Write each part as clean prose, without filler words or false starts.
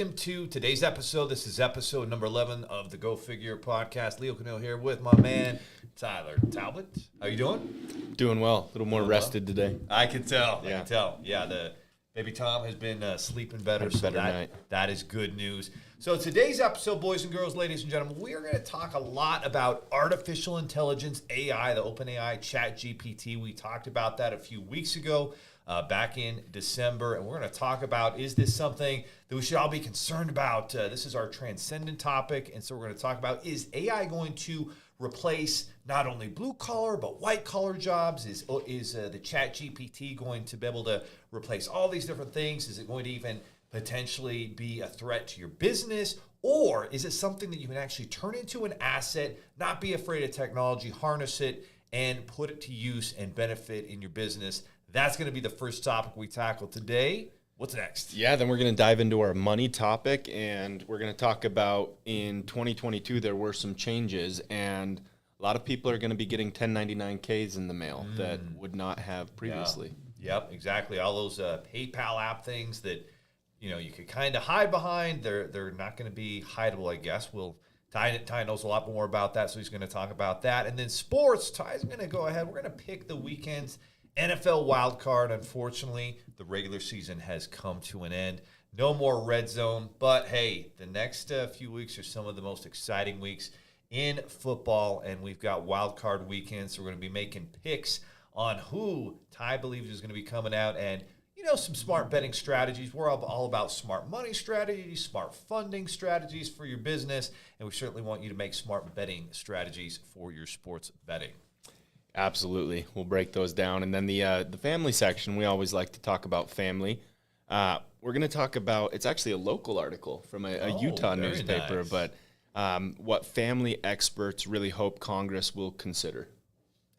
welcome to today's episode. This is episode number 11 of the Go Figure podcast. Leo Cannell here with my man, Tyler Talbot. How you doing? Doing well. A little more rested today. I can tell. Yeah. I can tell. Yeah, the baby Tom has been sleeping better, Had a so better night. that is good news. So today's episode, boys and girls, ladies and gentlemen, we are going to talk a lot about artificial intelligence, AI, the OpenAI ChatGPT. We talked about that a few weeks ago. Back in December, and we're going to talk about, is this something that we should all be concerned about? This is our transcendent topic, and so we're going to talk about, is AI going to replace not only blue-collar but white-collar jobs? Is the ChatGPT going to be able to replace all these different things? Is it going to even potentially be a threat to your business? Or is it something that you can actually turn into an asset, not be afraid of technology, harness it, and put it to use and benefit in your business? That's going to be the first topic we tackle today. What's next? Yeah, then we're going to dive into our money topic, and we're going to talk about in 2022 there were some changes, and a lot of people are going to be getting 1099Ks in the mail that would not have previously. Yeah. Yep, exactly. All those PayPal app things that you could kind of hide behind. They're not going to be hideable, I guess. Ty knows a lot more about that, so he's going to talk about that. And then sports, Ty's going to go ahead. We're going to pick the weekend's NFL Wildcard. Unfortunately, the regular season has come to an end. No more red zone. But, hey, the next few weeks are some of the most exciting weeks in football, and we've got Wildcard weekend, so we're going to be making picks on who Ty believes is going to be coming out, and some smart betting strategies. We're all about smart money strategies, smart funding strategies for your business, and we certainly want you to make smart betting strategies for your sports betting. Absolutely. We'll break those down. And then the family section, we always like to talk about family. We're going to talk about, it's actually a local article from a Utah newspaper, nice. But what family experts really hope Congress will consider.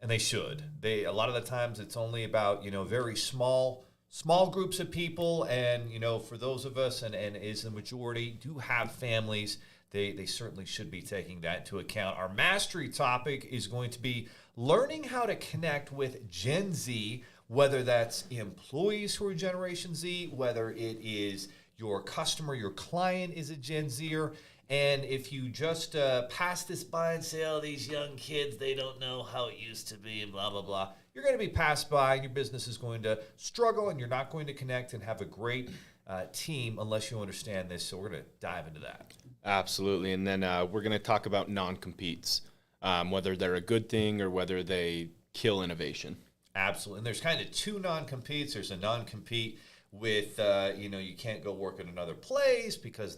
And they should. A lot of the times it's only about, very small groups of people. And, for those of us, and is the majority, do have families, they certainly should be taking that into account. Our mastery topic is going to be learning how to connect with Gen Z, whether that's employees who are Generation Z, whether it is your customer, your client is a Gen Zer. And if you just pass this by and say, oh, these young kids, they don't know how it used to be and blah, blah, blah, you're going to be passed by and your business is going to struggle and you're not going to connect and have a great team unless you understand this. So we're going to dive into that. Absolutely. And then we're going to talk about non-competes, whether they're a good thing or whether they kill innovation. Absolutely. And there's kind of two non-competes. There's a non-compete with, you can't go work at another place because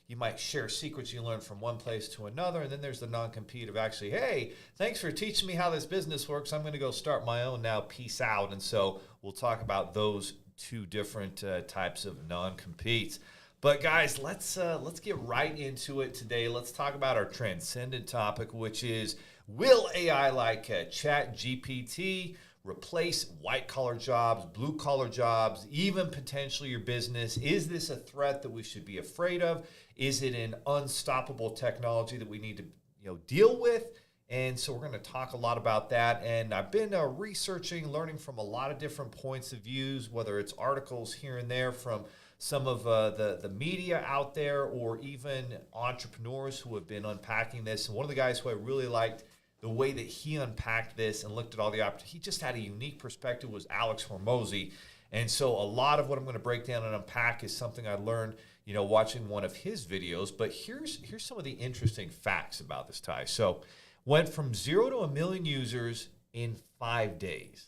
you might share secrets you learn from one place to another. And then there's the non-compete of actually, hey, thanks for teaching me how this business works. I'm going to go start my own now. Peace out. And so we'll talk about those two different types of non-competes. But guys, let's get right into it today. Let's talk about our transcendent topic, which is, will AI like ChatGPT replace white-collar jobs, blue-collar jobs, even potentially your business? Is this a threat that we should be afraid of? Is it an unstoppable technology that we need to deal with? And so we're going to talk a lot about that. And I've been researching, learning from a lot of different points of views, whether it's articles here and there from some of the media out there or even entrepreneurs who have been unpacking this. And one of the guys who I really liked the way that he unpacked this and looked at all the opportunities, he just had a unique perspective, was Alex Hormozi. And so a lot of what I'm going to break down and unpack is something I learned, watching one of his videos. But here's some of the interesting facts about this, Ty. So went from 0 to 1 million users in 5 days.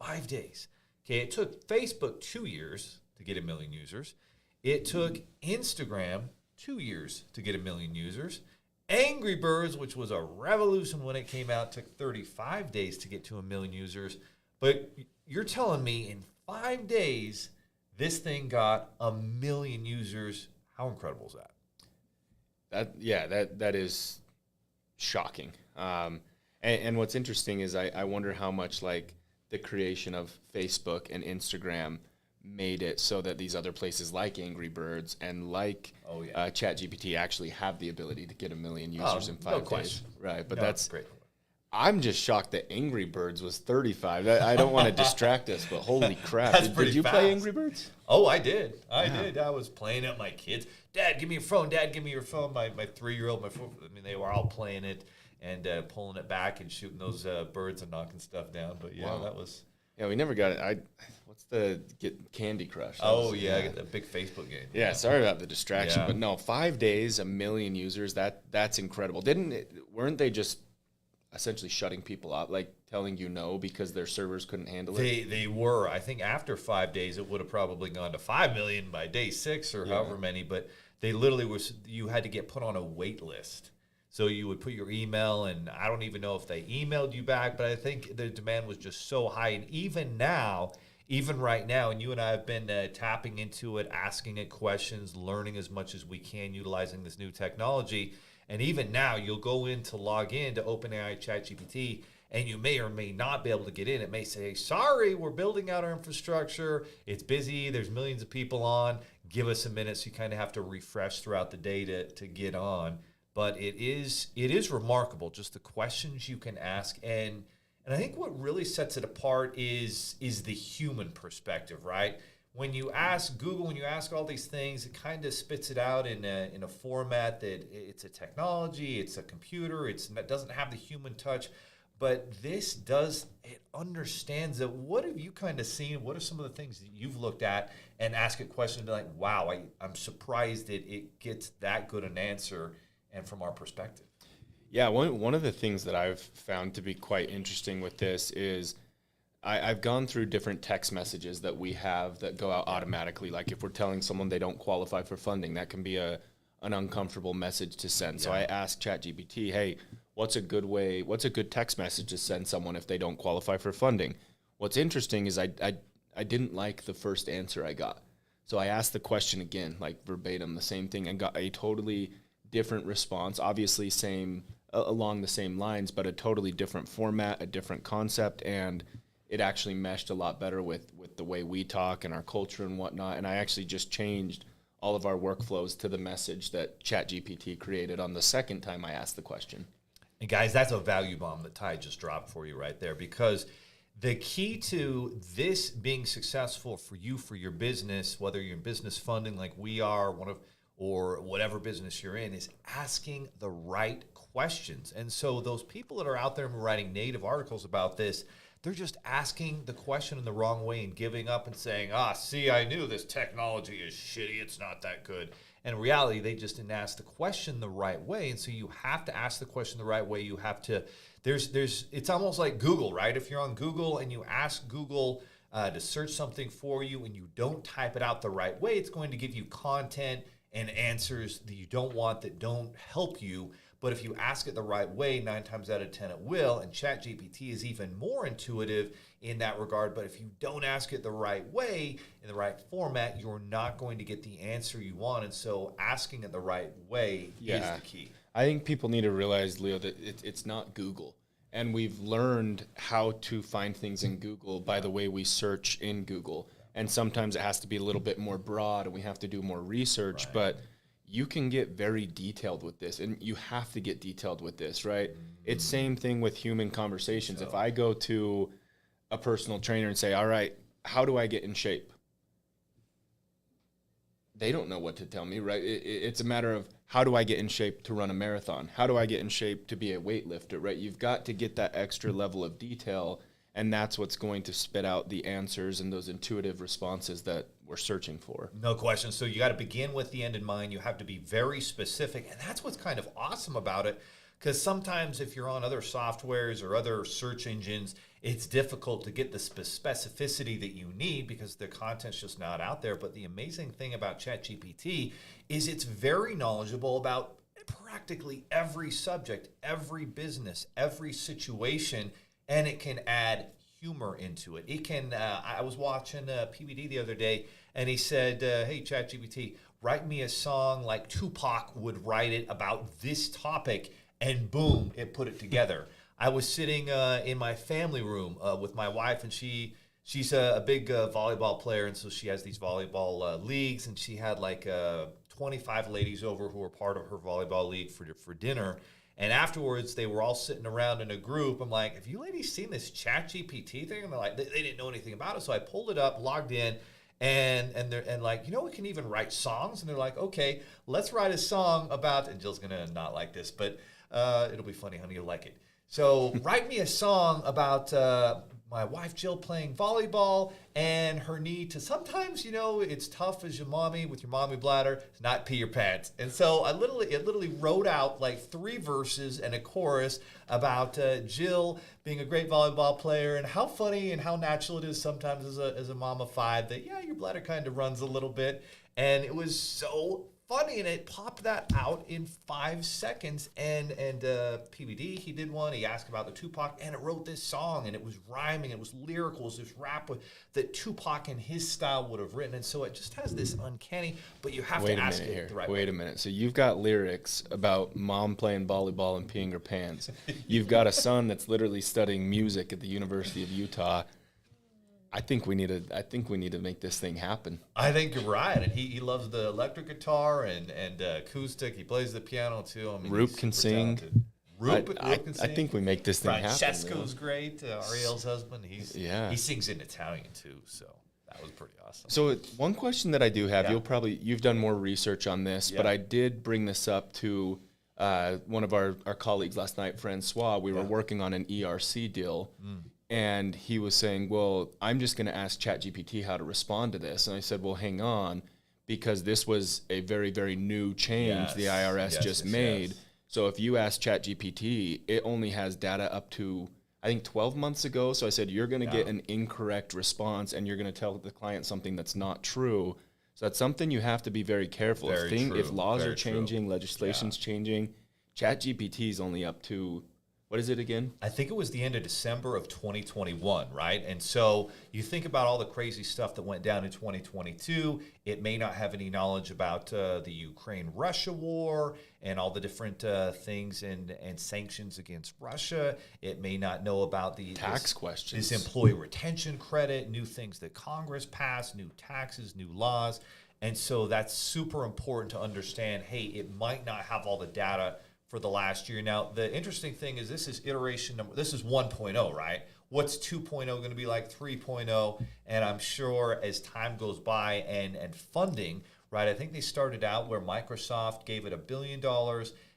5 days. Okay, it took Facebook 2 years to get 1 million users. It took Instagram 2 years to get 1 million users. Angry Birds, which was a revolution when it came out, took 35 days to get to 1 million users. But you're telling me in 5 days, this thing got 1 million users. How incredible is that? That is shocking. And what's interesting is I wonder how much like the creation of Facebook and Instagram made it so that these other places like Angry Birds and like ChatGPT actually have the ability to get 1 million users in 5 days. Question. Right, but that's great. I'm just shocked that Angry Birds was 35. I don't want to distract us, but holy crap. That's Did you fast. play Angry Birds? Oh, I did. I did. I was playing it. My kids, Dad, give me your phone. Dad, give me your phone. My 3-year-old, they were all playing it and pulling it back and shooting those birds and knocking stuff down. But yeah, that was. Yeah, we never got it. What's the Candy Crush? The big Facebook game. Yeah, sorry about the distraction, Yeah. but no, 5 days, 1 million users. That's incredible. Weren't they just essentially shutting people out, like telling you no because their servers couldn't handle it? They were. I think after 5 days, it would have probably gone to 5 million by day 6 or however many. But they literally you had to get put on a wait list. So you would put your email, and I don't even know if they emailed you back, but I think the demand was just so high. And even right now, and you and I have been tapping into it, asking it questions, learning as much as we can, utilizing this new technology. And even now, you'll go in to log in to OpenAI ChatGPT, and you may or may not be able to get in. It may say, sorry, we're building out our infrastructure. It's busy. There's millions of people on. Give us a minute. So you kind of have to refresh throughout the day to get on. But it is remarkable, just the questions you can ask. And I think what really sets it apart is the human perspective, right? When you ask Google, when you ask all these things, it kind of spits it out in a format that it's a technology, it's a computer, it doesn't have the human touch. But this does, it understands it. What have you kind of seen? What are some of the things that you've looked at and ask a question and be like, wow, I'm surprised that it gets that good an answer and from our perspective? Yeah, one of the things that I've found to be quite interesting with this is I've gone through different text messages that we have that go out automatically. Like if we're telling someone they don't qualify for funding, that can be an uncomfortable message to send. So I asked ChatGPT, hey, what's a good text message to send someone if they don't qualify for funding? What's interesting is I didn't like the first answer I got. So I asked the question again, like verbatim, the same thing, and got a totally different response, obviously along the same lines, but a totally different format, a different concept, and it actually meshed a lot better with the way we talk and our culture and whatnot. And I actually just changed all of our workflows to the message that ChatGPT created on the second time I asked the question. And guys, that's a value bomb that Ty just dropped for you right there, because the key to this being successful for you, for your business, whether you're in business funding like we are, or whatever business you're in, is asking the right questions. And so those people that are out there writing native articles about this, they're just asking the question in the wrong way and giving up and saying, see, I knew this technology is shitty, it's not that good. And in reality, they just didn't ask the question the right way. And so you have to ask the question the right way. You have to, it's almost like Google, right? If you're on Google and you ask Google to search something for you and you don't type it out the right way, it's going to give you content and answers that you don't want, that don't help you. But if you ask it the right way, 9 times out of 10 it will. And ChatGPT is even more intuitive in that regard. But if you don't ask it the right way, in the right format, you're not going to get the answer you want. And so asking it the right way is the key. I think people need to realize, Leo, that it's not Google. And we've learned how to find things in Google by the way we search in Google. And sometimes it has to be a little bit more broad and we have to do more research. Right. But you can get very detailed with this, and you have to get detailed with this, right? Mm-hmm. It's same thing with human conversations. So if I go to a personal trainer and say, all right, how do I get in shape? They don't know what to tell me, right? It's a matter of, how do I get in shape to run a marathon? How do I get in shape to be a weightlifter, right? You've got to get that extra level of detail, and that's what's going to spit out the answers and those intuitive responses that we're searching for. No question. So you got to begin with the end in mind. You have to be very specific. And that's what's kind of awesome about it, because sometimes if you're on other softwares or other search engines, it's difficult to get the specificity that you need because the content's just not out there. But the amazing thing about ChatGPT is it's very knowledgeable about practically every subject, every business, every situation, and it can add humor into it. It can, I was watching PBD the other day, and he said, hey, ChatGPT, write me a song like Tupac would write it about this topic, and boom, it put it together. I was sitting in my family room with my wife, and she's a big volleyball player, and so she has these volleyball leagues, and she had like 25 ladies over who were part of her volleyball league for dinner. And afterwards, they were all sitting around in a group. I'm like, have you ladies seen this Chat GPT thing? And they're like, they didn't know anything about it. So I pulled it up, logged in, and they're like, we can even write songs. And they're like, okay, let's write a song about, and Jill's gonna not like this, but it'll be funny, honey, you'll like it. So write me a song about my wife Jill playing volleyball and her need to sometimes, it's tough as your mommy with your mommy bladder to not pee your pants. And so it literally wrote out like 3 verses and a chorus about Jill being a great volleyball player and how funny and how natural it is sometimes as a mom of 5 that, your bladder kind of runs a little bit. And it was so funny, and it popped that out in 5 seconds. And PBD, he did one. He asked about the Tupac, and it wrote this song, and it was rhyming, it was lyrical, it was this rap that Tupac in his style would have written. And so it just has this uncanny, but you have to ask it the right way. Wait a minute. So you've got lyrics about mom playing volleyball and peeing her pants. You've got a son that's literally studying music at the University of Utah. I think we need to make this thing happen. I think you're right, and he loves the electric guitar and acoustic. He plays the piano too. I mean, Roop can sing. Roop can sing. I think we make this thing happen. Francesco's great. Ariel's husband. He sings in Italian too. So that was pretty awesome. So one question that I do have, you've done more research on this, but I did bring this up to one of our colleagues last night, Francois. We were working on an ERC deal. And he was saying, well, I'm just going to ask ChatGPT how to respond to this. And I said, well, hang on, because this was a very, very new change the IRS just made. So if you ask ChatGPT, it only has data up to, I think, 12 months ago. So I said, you're going to get an incorrect response, and you're going to tell the client something that's not true. So that's something you have to be very careful. If laws are changing, legislation's changing, ChatGPT is only up to... What is it again? I think it was the end of December of 2021, right? And so you think about all the crazy stuff that went down in 2022. It may not have any knowledge about the Ukraine-Russia war and all the different things and sanctions against Russia. It may not know about the tax questions, this employee retention credit, new things that Congress passed, new taxes, new laws. And so that's super important to understand, hey, it might not have all the data for the last year. Now, the interesting thing is this is iteration number, this is 1.0, right? What's 2.0 going to be like 3.0? And I'm sure as time goes by and funding, right? I think they started out where Microsoft gave it $1 billion,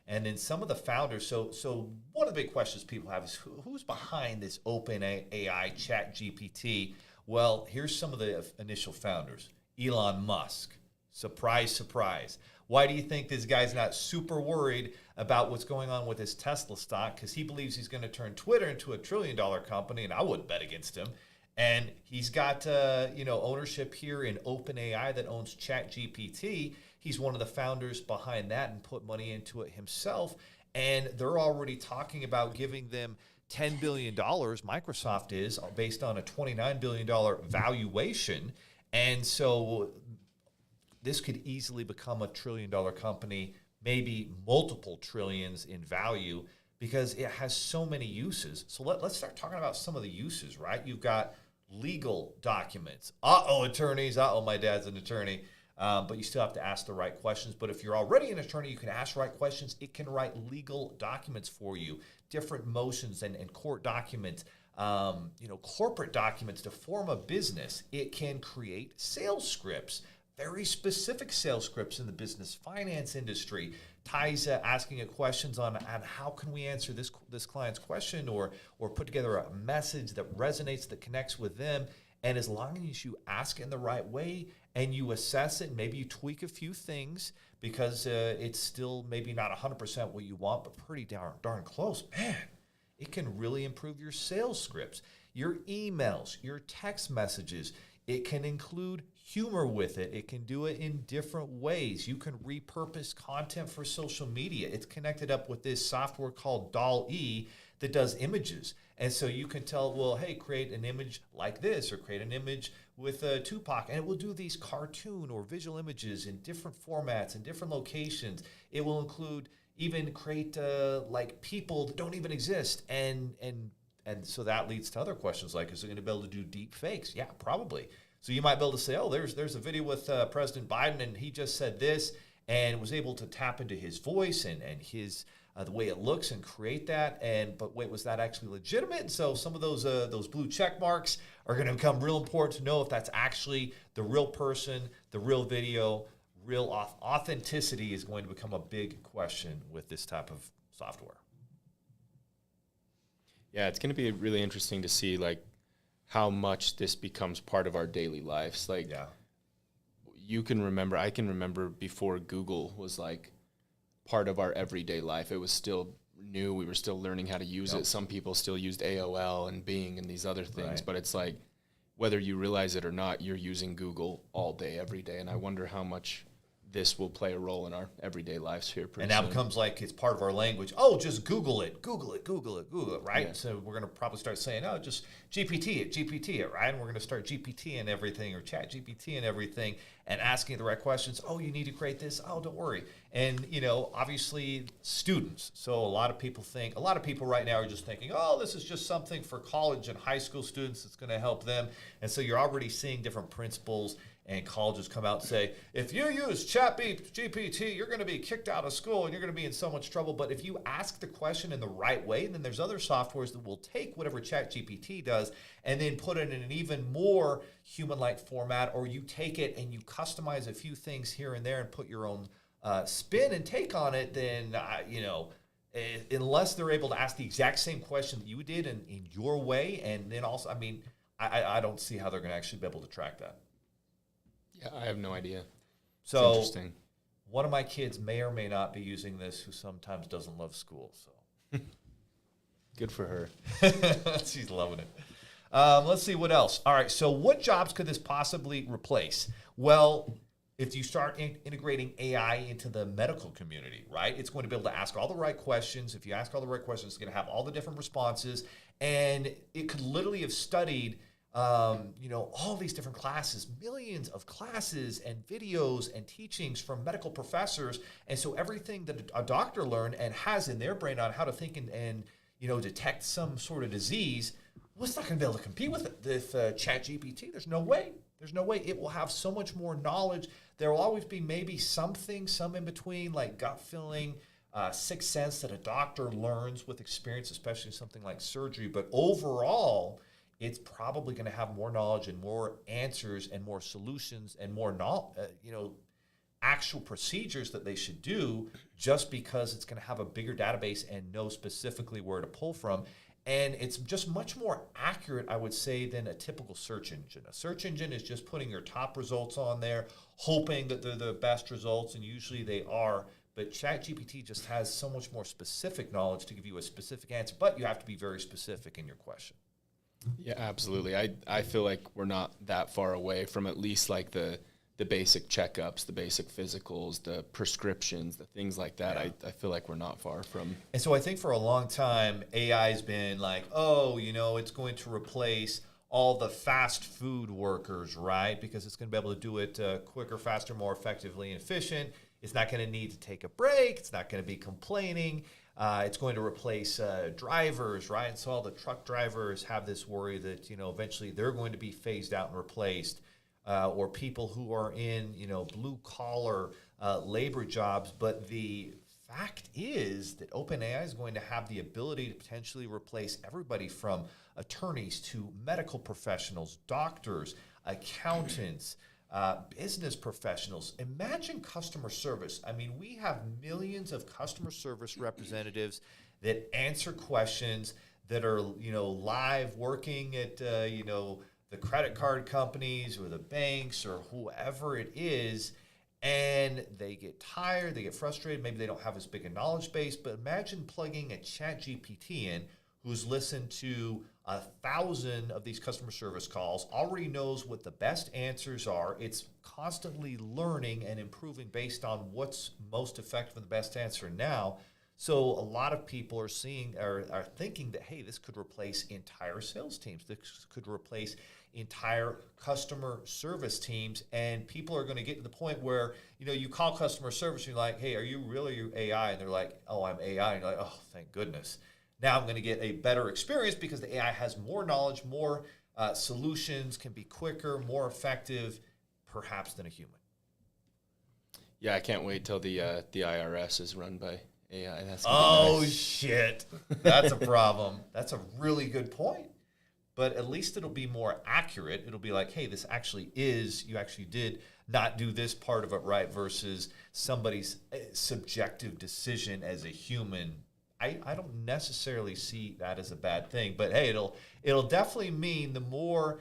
and then some of the founders. So one of the big questions people have is who's behind this open AI Chat GPT? Well, here's some of the initial founders. Elon Musk. Surprise, surprise. Why do you think this guy's not super worried about what's going on with his Tesla stock? Because he believes he's going to turn Twitter into $1 trillion company, and I wouldn't bet against him. And he's got ownership here in OpenAI that owns ChatGPT. He's one of the founders behind that and put money into it himself. And they're already talking about giving them $10 billion, Microsoft is, based on a $29 billion valuation. And so this could easily become $1 trillion company, maybe multiple trillions in value, because it has so many uses. So let's start talking about some of the uses, right? You've got legal documents. Attorneys. My dad's an attorney. But you still have to ask the right questions. But if you're already an attorney, you can ask the right questions. It can write legal documents for you, different motions and court documents, corporate documents to form a business. It can create sales scripts, very specific sales scripts in the business finance industry. Ties asking it questions on how can we answer this client's question or put together a message that resonates, that connects with them. And as long as you ask it in the right way and you assess it, maybe you tweak a few things because it's still maybe not 100% what you want, but pretty darn close, man, it can really improve your sales scripts, your emails, your text messages. It can include humor with it. It can do it in different ways. You can repurpose content for social media. It's connected up with this software called DALL-E that does images. And so you can tell, well, hey, create an image like this or create an image with Tupac. And it will do these cartoon or visual images in different formats and different locations. It will include even create like people that don't even exist. And so that leads to other questions like, is it going to be able to do deep fakes? Yeah, probably. So you might be able to say, oh, there's a video with President Biden, and he just said this, and was able to tap into his voice and his the way it looks and create that. But wait, was that actually legitimate? And so some of those blue check marks are going to become real important to know if that's actually the real person, the real video. Real authenticity is going to become a big question with this type of software. Yeah, it's going to be really interesting to see like how much this becomes part of our daily lives. Like, I can remember before Google was like part of our everyday life. It was still new. We were still learning how to use it. Some people still used AOL and Bing and these other things, but it's like, whether you realize it or not, you're using Google all day, every day. And I wonder how much this will play a role in our everyday lives here pretty soon. And now becomes like it's part of our language. Oh, just Google it, right? Yeah. So we're going to probably start saying, oh, just GPT it, right? And we're going to start GPT and everything, or chat GPT and everything, and asking the right questions. Oh, you need to create this. Oh, don't worry. And, obviously students. So a lot of people right now are just thinking, oh, this is just something for college and high school students that's going to help them. And so you're already seeing different principles and colleges come out and say, if you use chat GPT, you're going to be kicked out of school and you're going to be in so much trouble. But if you ask the question in the right way, then there's other softwares that will take whatever chat GPT does and then put it in an even more human-like format, or you take it and you customize a few things here and there and put your own spin and take on it, then, unless they're able to ask the exact same question that you did in your way, and then also, I don't see how they're going to actually be able to track that. Yeah, I have no idea. So, it's interesting. One of my kids may or may not be using this, who sometimes doesn't love school. So, good for her. She's loving it. Let's see what else. All right. So, what jobs could this possibly replace? Well, if you start integrating AI into the medical community, right, it's going to be able to ask all the right questions. If you ask all the right questions, it's going to have all the different responses, and it could literally have studied all these different classes, millions of classes and videos and teachings from medical professors. And so everything that a doctor learned and has in their brain on how to think and detect some sort of disease, well, it's not going to be able to compete with ChatGPT. There's no way. There's no way. It will have so much more knowledge. There will always be maybe some in between, like gut feeling, sixth sense that a doctor learns with experience, especially something like surgery. But overall, it's probably going to have more knowledge and more answers and more solutions and more actual procedures that they should do, just because it's going to have a bigger database and know specifically where to pull from. And it's just much more accurate, I would say, than a typical search engine. A search engine is just putting your top results on there, hoping that they're the best results, and usually they are. But ChatGPT just has so much more specific knowledge to give you a specific answer, but you have to be very specific in your question. Yeah, absolutely. I feel like we're not that far away from at least like the basic checkups, the basic physicals, the prescriptions, the things like that. Yeah. I feel like we're not far from. And so I think for a long time, AI has been like, it's going to replace all the fast food workers, right? Because it's going to be able to do it quicker, faster, more effectively and efficient. It's not going to need to take a break. It's not going to be complaining. It's going to replace drivers, right? And so all the truck drivers have this worry that, eventually they're going to be phased out and replaced, or people who are in, blue-collar labor jobs. But the fact is that OpenAI is going to have the ability to potentially replace everybody from attorneys to medical professionals, doctors, accountants, business professionals. Imagine customer service. We have millions of customer service representatives that answer questions, that are, live working at, the credit card companies or the banks or whoever it is, and they get tired, they get frustrated, maybe they don't have as big a knowledge base. But imagine plugging a chat GPT in who's listened to 1,000 of these customer service calls, already knows what the best answers are. It's constantly learning and improving based on what's most effective and the best answer now. So a lot of people are thinking that, hey, this could replace entire sales teams. This could replace entire customer service teams. And people are going to get to the point where, you call customer service and you're like, hey, are you really AI? And they're like, oh, I'm AI. And you're like, oh, thank goodness. Now I'm going to get a better experience because the AI has more knowledge, more solutions, can be quicker, more effective, perhaps, than a human. Yeah, I can't wait till the IRS is run by AI. That's Oh, nice. shit. That's a problem. That's a really good point. But at least it'll be more accurate. It'll be like, hey, this actually is, you actually did not do this part of it right versus somebody's subjective decision as a human. I don't necessarily see that as a bad thing, but hey, it'll definitely mean the more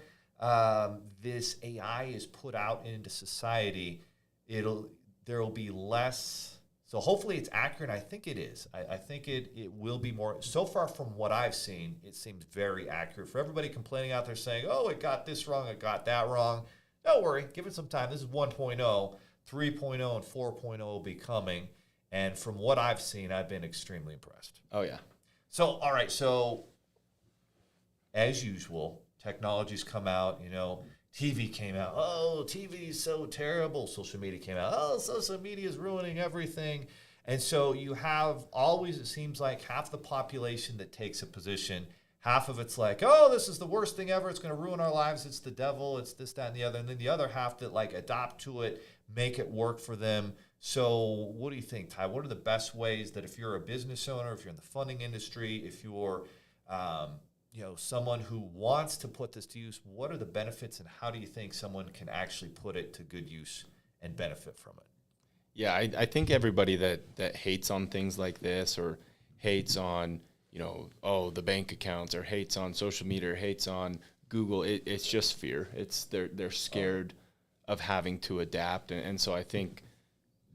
this AI is put out into society, there'll be less. So hopefully it's accurate. I think it is. I think it will be more. So far from what I've seen, it seems very accurate. For everybody complaining out there saying, oh, it got this wrong, it got that wrong, don't worry. Give it some time. This is 1.0. 3.0 and 4.0 will be coming. And from what I've seen, I've been extremely impressed. Oh, yeah. So, all right. So, as usual, technologies come out, TV came out. Oh, TV is so terrible. Social media came out. Oh, social media is ruining everything. And so you have always, it seems like, half the population that takes a position. Half of it's like, oh, this is the worst thing ever. It's going to ruin our lives. It's the devil. It's this, that, and the other. And then the other half that adopt to it, make it work for them. So what do you think, Ty? What are the best ways that if you're a business owner, if you're in the funding industry, if you're someone who wants to put this to use, what are the benefits and how do you think someone can actually put it to good use and benefit from it? Yeah, I think everybody that hates on things like this or hates on, the bank accounts or hates on social media or hates on Google, it's just fear. They're scared of having to adapt. And so I think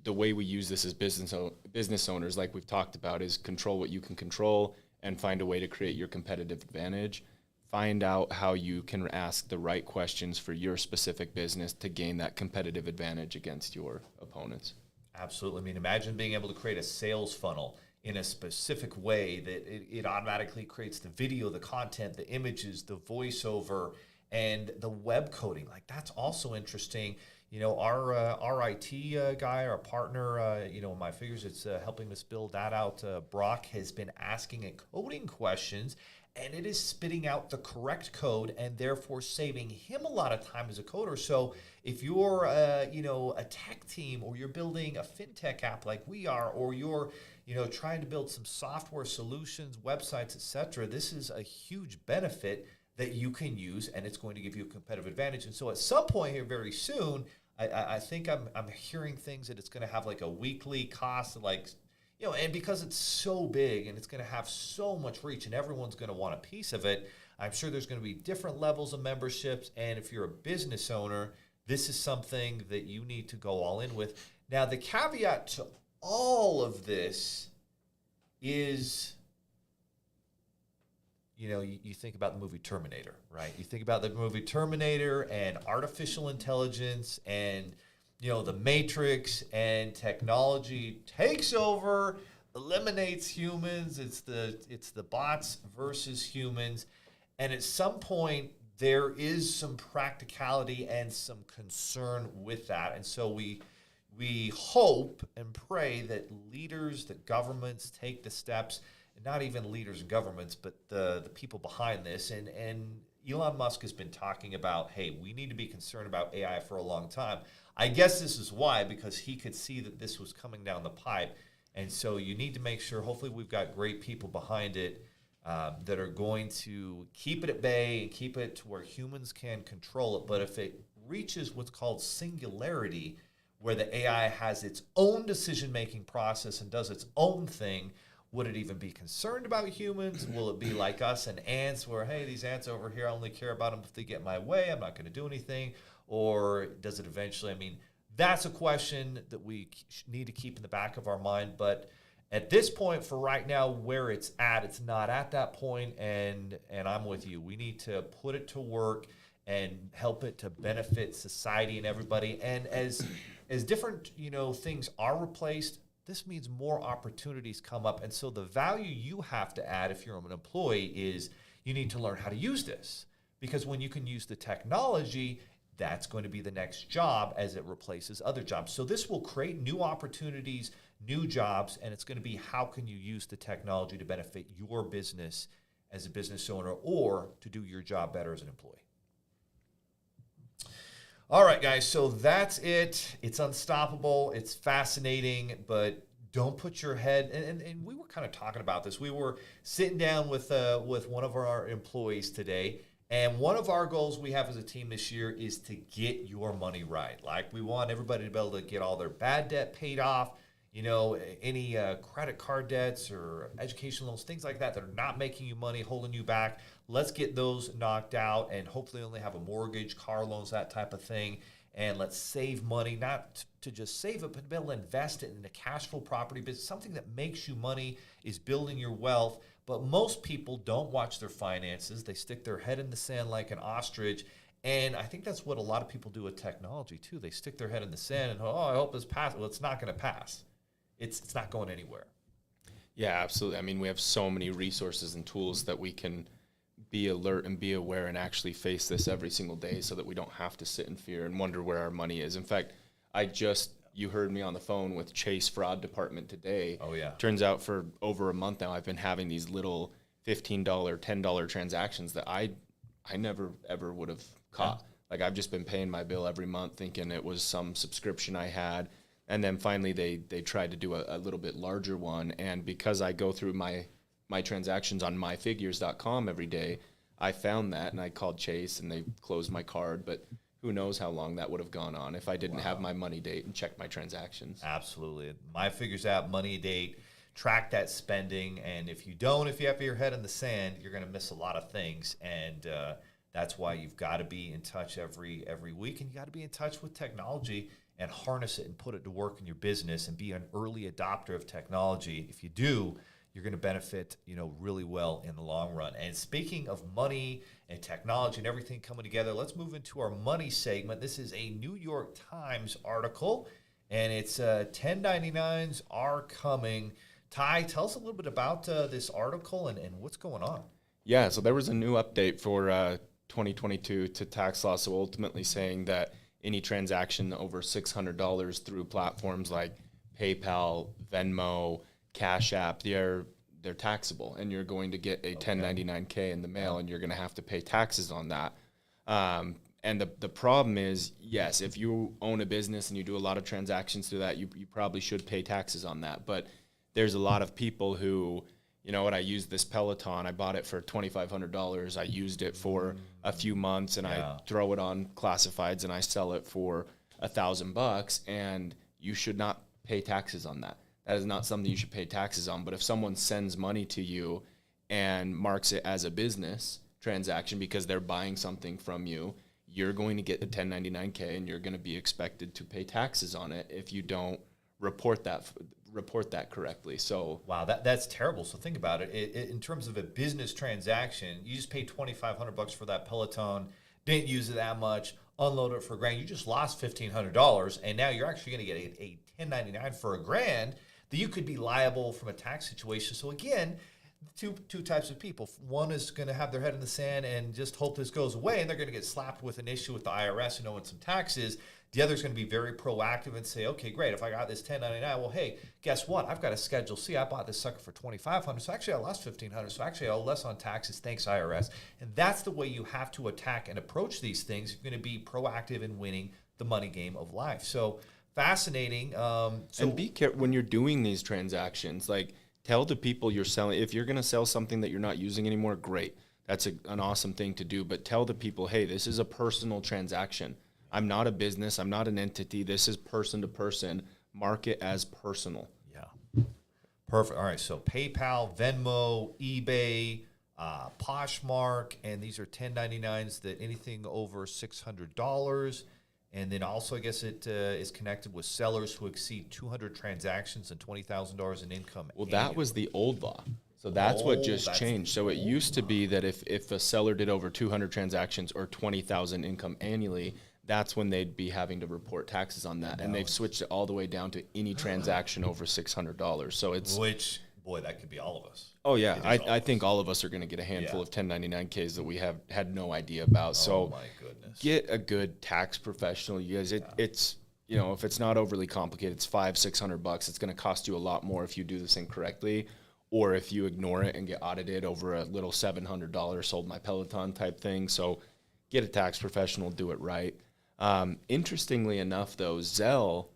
the way we use this as business owners, like we've talked about, is control what you can control and find a way to create your competitive advantage. Find out how you can ask the right questions for your specific business to gain that competitive advantage against your opponents. Absolutely. I mean, imagine being able to create a sales funnel in a specific way that it automatically creates the video, the content, the images, the voiceover, and the web coding. That's also interesting. Our IT guy, our partner, in my figures, it's helping us build that out. Brock has been asking it coding questions, and it is spitting out the correct code and therefore saving him a lot of time as a coder. So if you're, a tech team or you're building a fintech app like we are, or you're, trying to build some software solutions, websites, etc., this is a huge benefit that you can use, and it's going to give you a competitive advantage. And so at some point here very soon, I think I'm hearing things that it's going to have a weekly cost of and because it's so big and it's going to have so much reach and everyone's going to want a piece of it, I'm sure there's going to be different levels of memberships. And if you're a business owner, this is something that you need to go all in with. Now, the caveat to all of this is, you think about the movie Terminator, right? You think about the movie Terminator and artificial intelligence and, the Matrix, and technology takes over, eliminates humans. It's the bots versus humans. And at some point, there is some practicality and some concern with that. And so we hope and pray that leaders, that governments take the steps, and not even leaders and governments, but the people behind this. And Elon Musk has been talking about, hey, we need to be concerned about AI for a long time. I guess this is why, because he could see that this was coming down the pipe. And so you need to make sure, hopefully we've got great people behind it that are going to keep it at bay and keep it to where humans can control it. But if it reaches what's called singularity, where the AI has its own decision-making process and does its own thing, would it even be concerned about humans? Will it be like us and ants where, hey, these ants over here, I only care about them if they get my way. I'm not going to do anything. Or does it eventually? I mean, that's a question that we need to keep in the back of our mind. But at this point, for right now, where it's not at that point. And I'm with you. We need to put it to work and help it to benefit society and everybody. And as different, things are replaced, this means more opportunities come up. And so the value you have to add if you're an employee is you need to learn how to use this. Because when you can use the technology, that's going to be the next job as it replaces other jobs. So this will create new opportunities, new jobs, and it's going to be how can you use the technology to benefit your business as a business owner or to do your job better as an employee. All right, guys. So that's it. It's unstoppable. It's fascinating, but don't put your head. And we were kind of talking about this. We were sitting down with one of our employees today, and one of our goals we have as a team this year is to get your money right. Like, we want everybody to be able to get all their bad debt paid off. You know, any credit card debts or education loans, things like that are not making you money, holding you back. Let's get those knocked out and hopefully only have a mortgage, car loans, that type of thing. And let's save money, not to just save it, but to be able to invest it in a cash flow property business. Something that makes you money is building your wealth. But most people don't watch their finances. They stick their head in the sand like an ostrich. And I think that's what a lot of people do with technology too. They stick their head in the sand and, oh, I hope this passes. Well, it's not going to pass. It's not going anywhere. Yeah, absolutely. I mean, we have so many resources and tools that we can be alert and be aware and actually face this every single day so that we don't have to sit in fear and wonder where our money is. In fact, you heard me on the phone with Chase Fraud Department today. Oh, yeah. Turns out for over a month now, I've been having these little $15, $10 transactions that I never, ever would have caught. Yeah. Like, I've just been paying my bill every month thinking it was some subscription I had. And then finally they tried to do a little bit larger one. And because I go through my transactions on myfigures.com every day, I found that and I called Chase and they closed my card. But who knows how long that would have gone on if I didn't have my money date and check my transactions. Absolutely. My Figures app, money date, track that spending. And if you have your head in the sand, you're going to miss a lot of things. And that's why you've got to be in touch every week, and you got to be in touch with technology and harness it and put it to work in your business and be an early adopter of technology. If you do, you're going to benefit, really well in the long run. And speaking of money and technology and everything coming together, let's move into our money segment. This is a New York Times article, and it's 1099s are coming. Ty, tell us a little bit about this article and what's going on. Yeah, so there was a new update for 2022 to tax law, so ultimately saying that any transaction over $600 through platforms like PayPal, Venmo, Cash App, they're taxable, and you're going to get a 1099-K in the mail, and you're going to have to pay taxes on that. And the problem is, yes, if you own a business and you do a lot of transactions through that, you probably should pay taxes on that. But there's a lot of people who, I used this Peloton. I bought it for $2,500. I used it for a few months, and I throw it on classifieds, and I sell it for $1,000. And you should not pay taxes on that. That is not something you should pay taxes on. But if someone sends money to you and marks it as a business transaction because they're buying something from you, you're going to get the 1099-K, and you're going to be expected to pay taxes on it if you don't report that correctly. So wow, that's terrible. So think about it. In terms of a business transaction, you just paid $2,500 for that Peloton, didn't use it that much, unload it for $1,000. You just lost $1,500, and now you're actually going to get a 1099 for $1,000 that you could be liable from a tax situation. So again, two types of people. One is going to have their head in the sand and just hope this goes away, and they're going to get slapped with an issue with the IRS and owing some taxes. The other is going to be very proactive and say, okay, great, if I got this 1099, well, hey, guess what? I've got a Schedule C. I bought this sucker for $2,500, so actually I lost $1,500, so actually I owe less on taxes. Thanks, IRS. And that's the way you have to attack and approach these things. You're going to be proactive in winning the money game of life. So fascinating. And be careful when you're doing these transactions. Like, tell the people you're selling. If you're going to sell something that you're not using anymore, great. That's an awesome thing to do. But tell the people, hey, this is a personal transaction. I'm not a business. I'm not an entity. This is person to person. Mark it as personal. Yeah. Perfect. All right. So PayPal, Venmo, eBay, Poshmark, and these are 1099s that anything over $600. And then also, I guess it is connected with sellers who exceed 200 transactions and $20,000 in income. Well, that was the old law. So that's what just changed. So it used to be that if a seller did over 200 transactions or 20,000 income annually, that's when they'd be having to report taxes on that. And they've switched it all the way down to any transaction over $600. So it's... Which, boy, that could be all of us. Oh, yeah. I think all of us are going to get a handful of 1099-Ks that we have had no idea about. So my goodness. Get a good tax professional. You guys, it's, if it's not overly complicated, it's $500-600. It's going to cost you a lot more if you do this thing correctly, or if you ignore it and get audited over a little $700 sold my Peloton type thing. So get a tax professional, do it right. Interestingly enough, though, Zelle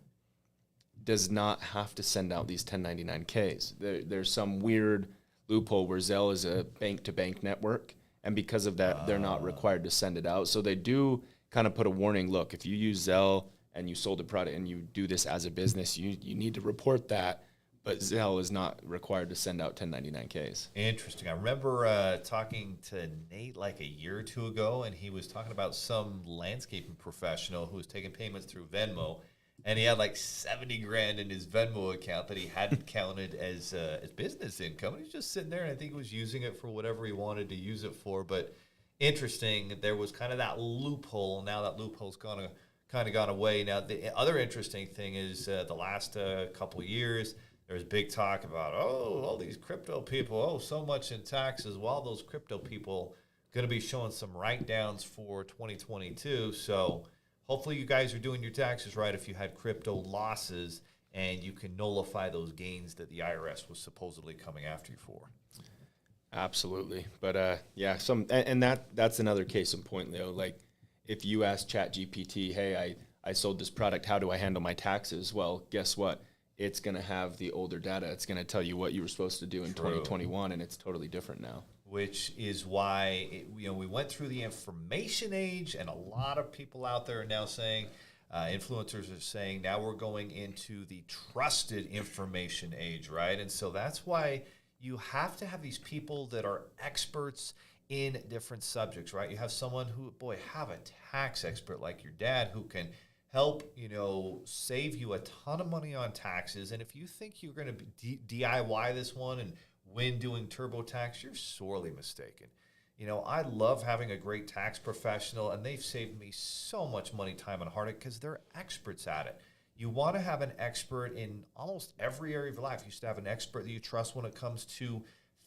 does not have to send out these 1099Ks. There's some weird loophole where Zelle is a bank-to-bank network, and because of that, they're not required to send it out. So they do kind of put a warning, look, if you use Zelle and you sold a product and you do this as a business, you need to report that, but Zelle is not required to send out 1099Ks. Interesting. I remember talking to Nate like a year or two ago, and he was talking about some landscaping professional who was taking payments through Venmo, and he had like 70 grand in his Venmo account that he hadn't counted as business income. And he was just sitting there, and I think he was using it for whatever he wanted to use it for. But interesting, there was kind of that loophole. Now that loophole's kind of gone away. Now the other interesting thing is the last couple of years, there was big talk about, all these crypto people, so much in taxes. Well, those crypto people going to be showing some write-downs for 2022. So hopefully you guys are doing your taxes right if you had crypto losses, and you can nullify those gains that the IRS was supposedly coming after you for. Absolutely. But yeah, that's another case in point, Leo. Like if you ask ChatGPT, hey, I sold this product, how do I handle my taxes? Well, guess what? It's going to have the older data. It's going to tell you what you were supposed to do in 2021, and it's totally different now. Which is why we went through the information age, and a lot of people out there are now saying, influencers are saying, now we're going into the trusted information age, right? And so that's why you have to have these people that are experts in different subjects, right? You have someone who, have a tax expert like your dad who can help, save you a ton of money on taxes. And if you think you're going to DIY this one and win doing TurboTax, you're sorely mistaken. I love having a great tax professional, and they've saved me so much money, time, and heartache because they're experts at it. You want to have an expert in almost every area of your life. You should have an expert that you trust when it comes to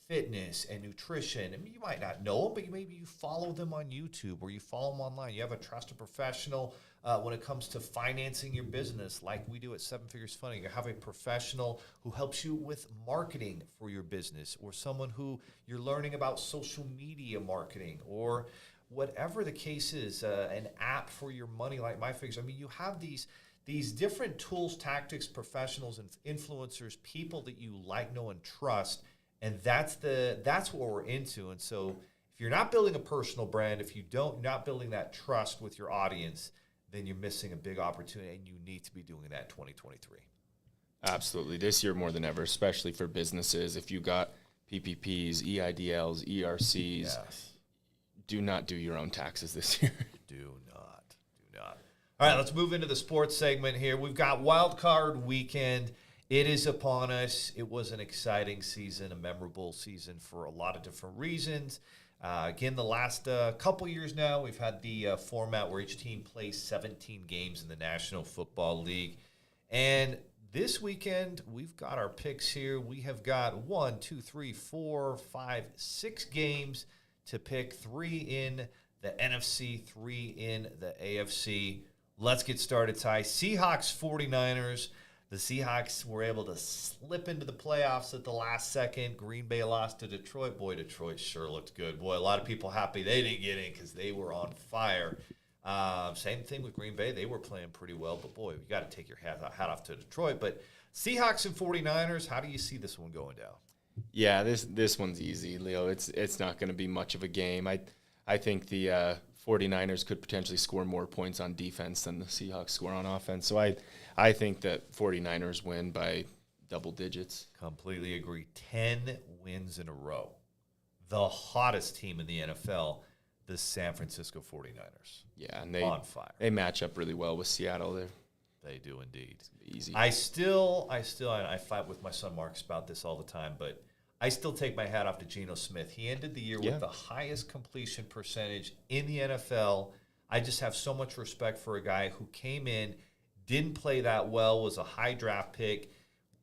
fitness and nutrition. I mean, you might not know them, but maybe you follow them on YouTube or you follow them online. You have a trusted professional when it comes to financing your business, like we do at Seven Figures Funding. You have a professional who helps you with marketing for your business, or someone who you're learning about social media marketing, or whatever the case is, an app for your money like MyFigures. I mean, you have these different tools, tactics, professionals, and influencers, people that you like, know, and trust. And that's what we're into. And so if you're not building a personal brand, if you're not building that trust with your audience, then you're missing a big opportunity, and you need to be doing that in 2023. Absolutely. This year more than ever, especially for businesses. If you got PPPs, EIDLs, ERCs, yes, do not do your own taxes this year. Do not. All right, let's move into the sports segment here. We've got Wildcard weekend. It is upon us. It was an exciting season, a memorable season for a lot of different reasons. Again, the last couple years now, we've had the format where each team plays 17 games in the National Football League. And this weekend, we've got our picks here. We have got 6 games to pick, 3 in the NFC, 3 in the AFC. Let's get started, Ty. Seahawks, 49ers. The Seahawks were able to slip into the playoffs at the last second. Green Bay lost to Detroit. Boy, Detroit sure looked good. Boy, a lot of people happy they didn't get in because they were on fire. Same thing with Green Bay. They were playing pretty well. But, boy, you got to take your hat off to Detroit. But Seahawks and 49ers, how do you see this one going down? Yeah, this one's easy, Leo. It's not going to be much of a game. I think the 49ers could potentially score more points on defense than the Seahawks score on offense. So I think that 49ers win by double digits. Completely agree. 10 wins in a row. The hottest team in the NFL, the San Francisco 49ers. Yeah, and on fire. They match up really well with Seattle there. They do indeed. Easy. I fight with my son Marcus about this all the time, but I still take my hat off to Geno Smith. He ended the year with the highest completion percentage in the NFL. I just have so much respect for a guy who came in, didn't play that well, was a high draft pick,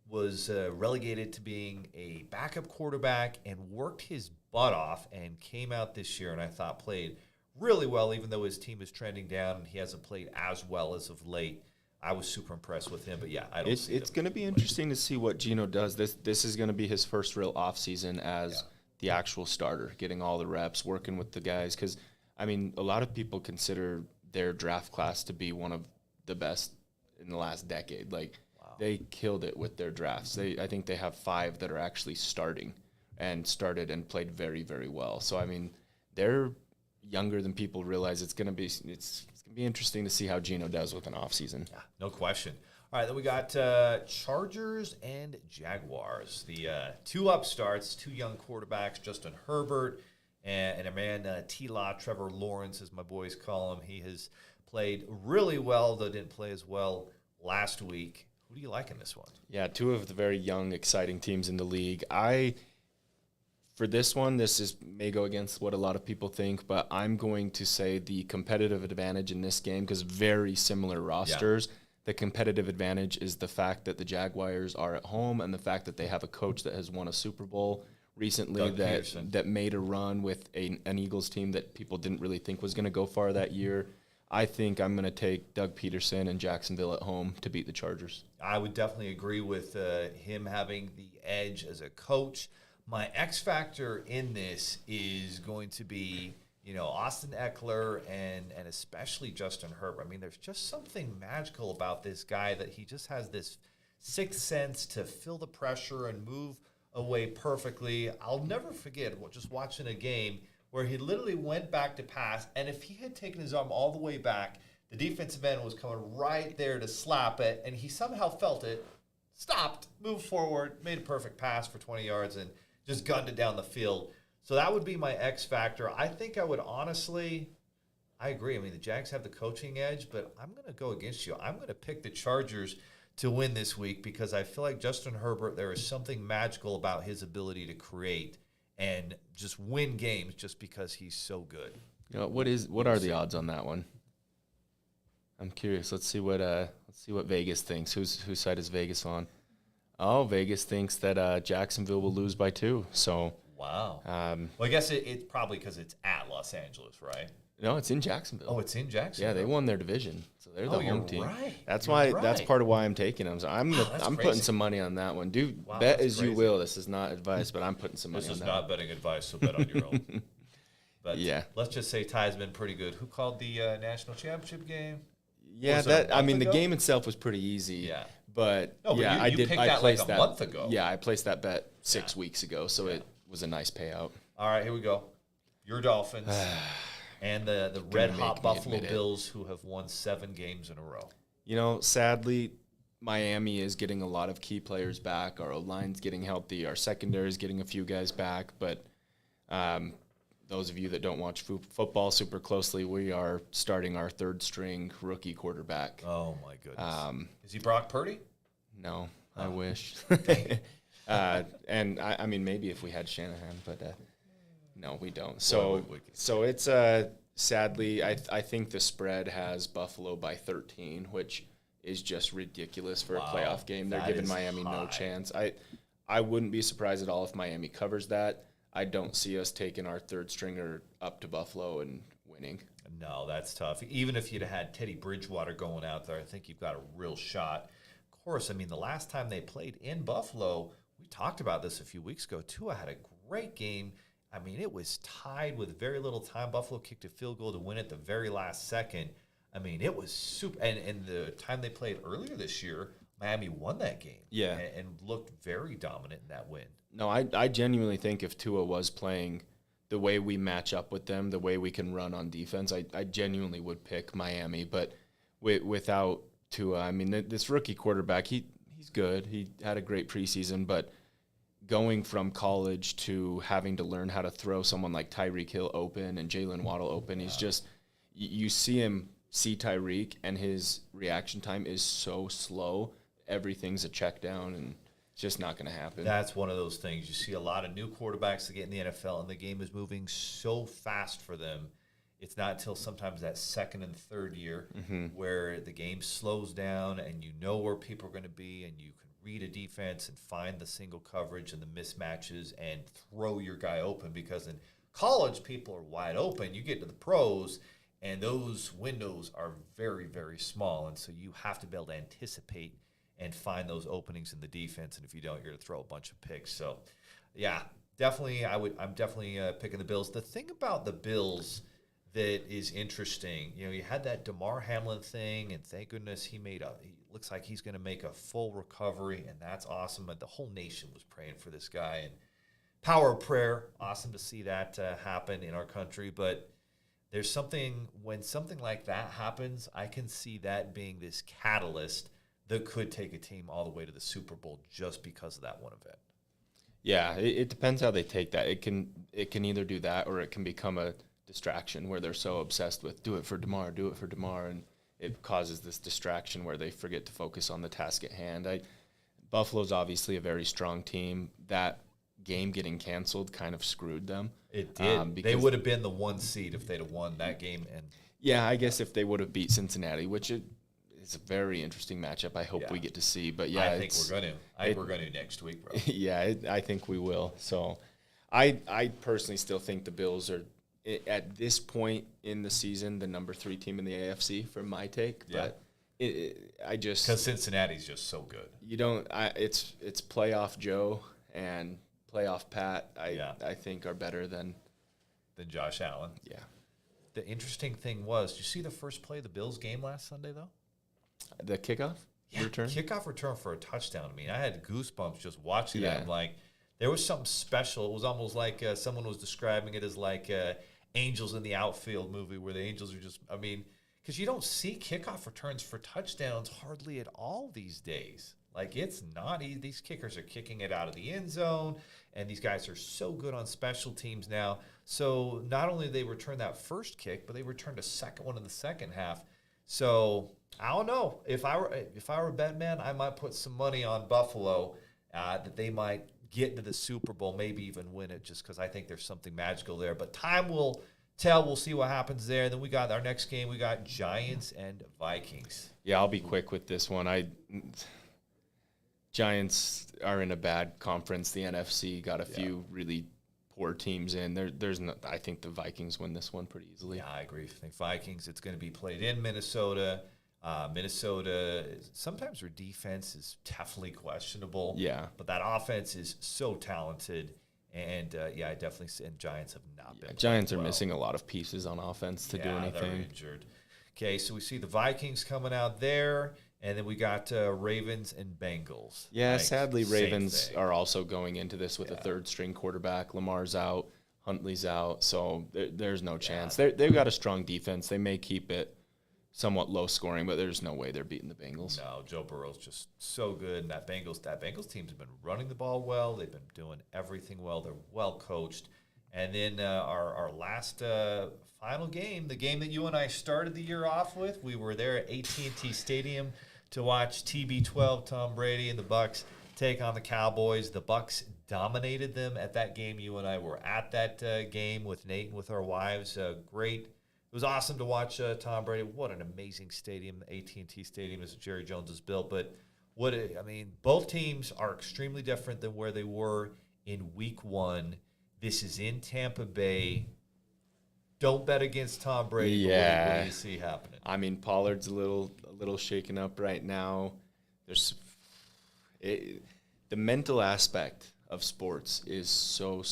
was relegated to being a backup quarterback, and worked his butt off and came out this year and I thought played really well, even though his team is trending down and he hasn't played as well as of late. I was super impressed with him, but yeah, I don't see it. It's going to be interesting to see what Geno does. This is going to be his first real offseason as the actual starter, getting all the reps, working with the guys. Because, I mean, a lot of people consider their draft class to be one of the best in the last decade. Like, they killed it with their drafts. I think they have 5 that are actually started and played very, very well. So, I mean, they're younger than people realize. It's going to be interesting to see how Geno does with an offseason. Yeah, no question. All right, then we got Chargers and Jaguars. The 2 upstarts, 2 young quarterbacks, Justin Herbert and a man, T-Law, Trevor Lawrence, as my boys call him. He has played really well, though didn't play as well last week. Who do you like in this one? Yeah, 2 of the very young, exciting teams in the league. For this one, may go against what a lot of people think, but I'm going to say the competitive advantage in this game, because very similar rosters. Yeah. The competitive advantage is the fact that the Jaguars are at home and the fact that they have a coach that has won a Super Bowl recently that made a run with an Eagles team that people didn't really think was going to go far that year. I think I'm going to take Doug Peterson and Jacksonville at home to beat the Chargers. I would definitely agree with him having the edge as a coach. My X factor in this is going to be, Austin Eckler and especially Justin Herbert. I mean, there's just something magical about this guy that he just has this sixth sense to feel the pressure and move away perfectly. I'll never forget just watching a game where he literally went back to pass, and if he had taken his arm all the way back, the defensive end was coming right there to slap it, and he somehow felt it, stopped, moved forward, made a perfect pass for 20 yards, and just gunned it down the field. So that would be my X factor. I think I would honestly, I agree. I mean, the Jags have the coaching edge, but I'm going to go against you. I'm going to pick the Chargers to win this week because I feel like Justin Herbert, there is something magical about his ability to create and just win games just because he's so good. What are the odds on that one? I'm curious. Let's see what Vegas thinks. Whose side is Vegas on? Oh, Vegas thinks that Jacksonville will lose by 2. So wow. Well, I guess it's probably because it's at Los Angeles, right? No, it's in Jacksonville. Oh, it's in Jacksonville. Yeah, they won their division, so they're the home team. Right. That's part of why I'm taking them. So I'm putting some money on that one. Bet as you will. This is not advice, but I'm putting some money on that. This is not betting advice, so bet on your own. But yeah, let's just say Ty's been pretty good. Who called the national championship game? Yeah, the game itself was pretty easy. Yeah. But I placed that a month ago. Yeah, I placed that bet 6 weeks ago, so it was a nice payout. All right, here we go. Your Dolphins and the red-hot Buffalo Bills, who have won 7 games in a row. Sadly, Miami is getting a lot of key players back. Our O-line's getting healthy. Our secondary is getting a few guys back. But those of you that don't watch football super closely, we are starting our third-string rookie quarterback. Oh, my goodness. Is he Brock Purdy? No, I wish. And I mean, maybe if we had Shanahan, but no, we don't. So it's sadly, I think the spread has Buffalo by 13, which is just ridiculous for a playoff game. They're giving Miami no chance. I wouldn't be surprised at all if Miami covers that. I don't see us taking our third stringer up to Buffalo and winning. No, that's tough. Even if you'd had Teddy Bridgewater going out there, I think you've got a real shot. Of course, I mean, the last time they played in Buffalo, we talked about this a few weeks ago. Tua had a great game. I mean, it was tied with very little time. Buffalo kicked a field goal to win at the very last second. I mean, it was super. And the time they played earlier this year, Miami won that game. Yeah. And looked very dominant in that win. No, I genuinely think if Tua was playing the way we match up with them, the way we can run on defense, I genuinely would pick Miami. But without Tua, I mean, this rookie quarterback, he's good. He had a great preseason, but going from college to having to learn how to throw someone like Tyreek Hill open and Jalen Waddle open, he's just – you see Tyreek, and his reaction time is so slow. Everything's a check down, and it's just not going to happen. That's one of those things. You see a lot of new quarterbacks that get in the NFL, and the game is moving so fast for them. It's not until sometimes that second and third year where the game slows down and you know where people are going to be and you can read a defense and find the single coverage and the mismatches and throw your guy open, because in college people are wide open. You get to the pros and those windows are very, very small, and so you have to be able to anticipate and find those openings in the defense, and if you don't, you're going to throw a bunch of picks. So, yeah, definitely I'm definitely picking the Bills. The thing about the Bills that is interesting. You know, you had that DeMar Hamlin thing, and thank goodness he looks like he's going to make a full recovery, and that's awesome. But the whole nation was praying for this guy, and power of prayer, awesome to see that happen in our country. But there's something, when something like that happens, I can see that being this catalyst that could take a team all the way to the Super Bowl just because of that one event. Yeah, it depends how they take that. It can either do that, or it can become a distraction where they're so obsessed with do it for DeMar, and it causes this distraction where they forget to focus on the task at hand. Buffalo's obviously a very strong team. That game getting canceled kind of screwed them. It did. They would have been the 1 seed if they'd have won that game. And yeah, I guess if they would have beat Cincinnati, which is a very interesting matchup. I hope we get to see. But yeah, I think we're going to. I think we're going to next week, bro. Yeah, I think we will. So I personally still think the Bills are, at this point in the season, the number 3 team in the AFC for my take. Yeah. But I just, because Cincinnati's just so good. You don't. It's playoff Joe and playoff Pat. I think are better than Josh Allen. Yeah. The interesting thing was, did you see the first play of the Bills game last Sunday though? The kickoff return. Kickoff return for a touchdown. I mean, I had goosebumps just watching that. Yeah. I'm like, there was something special. It was almost like someone was describing it as like Angels in the Outfield movie, where the Angels are just, I mean, because you don't see kickoff returns for touchdowns hardly at all these days. Like, it's not easy. These kickers are kicking it out of the end zone, and these guys are so good on special teams now. So not only did they return that first kick, but they returned a second one in the second half. So I don't know. If I were a bet man, I might put some money on Buffalo that they might get into the Super Bowl, maybe even win it, just because I think there's something magical there. But time will tell. We'll see what happens there. Then we got our next game. We got Giants and Vikings. Yeah, I'll be quick with this one. Giants are in a bad conference. The NFC got a few really poor teams in. There's no. I think the Vikings win this one pretty easily. Yeah, I agree. I think Vikings. It's going to be played in Minnesota. Minnesota, sometimes their defense is definitely questionable. Yeah. But that offense is so talented. And, I definitely see, and Giants have not been. Giants are missing a lot of pieces on offense to do anything. They're injured. Okay, so we see the Vikings coming out there, and then we got Ravens and Bengals. Yeah, like, sadly, Ravens are also going into this with a third-string quarterback. Lamar's out. Huntley's out. So there's no chance. They've got a strong defense. They may keep it somewhat low scoring, but there's no way they're beating the Bengals. No, Joe Burrow's just so good, and that Bengals team's been running the ball well. They've been doing everything well. They're well coached. And then our last final game, the game that you and I started the year off with, we were there at AT&T Stadium to watch TB12 Tom Brady and the Bucs take on the Cowboys. The Bucs dominated them at that game. You and I were at that game with Nate and with our wives. Great. It was awesome to watch Tom Brady. What an amazing stadium, AT&T Stadium, as Jerry Jones has built. But both teams are extremely different than where they were in Week 1. This is in Tampa Bay. Don't bet against Tom Brady. Yeah. What do you see happening? I mean, Pollard's a little shaken up right now. The mental aspect of sports is so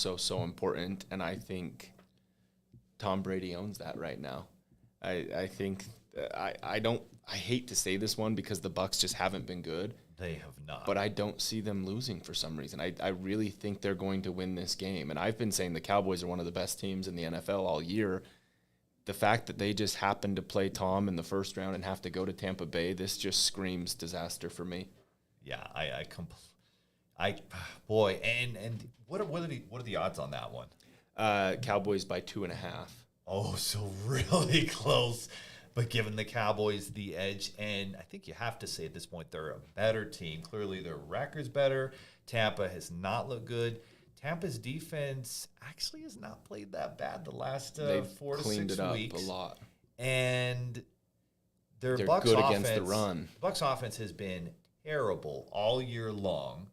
important, and I think Tom Brady owns that right now. I think I hate to say this one because the Bucs just haven't been good. They have not. But I don't see them losing for some reason. I really think they're going to win this game. And I've been saying the Cowboys are one of the best teams in the NFL all year. The fact that they just happened to play Tom in the first round and have to go to Tampa Bay, this just screams disaster for me. Yeah, and what are the odds on that one? Cowboys by 2.5. Oh, so really close. But giving the Cowboys the edge, and I think you have to say at this point they're a better team. Clearly their record's better. Tampa has not looked good. Tampa's defense actually has not played that bad the last 4 to 6 weeks. They've cleaned it up a lot. And they're Bucs good offense, against the run. Bucs offense has been terrible all year long.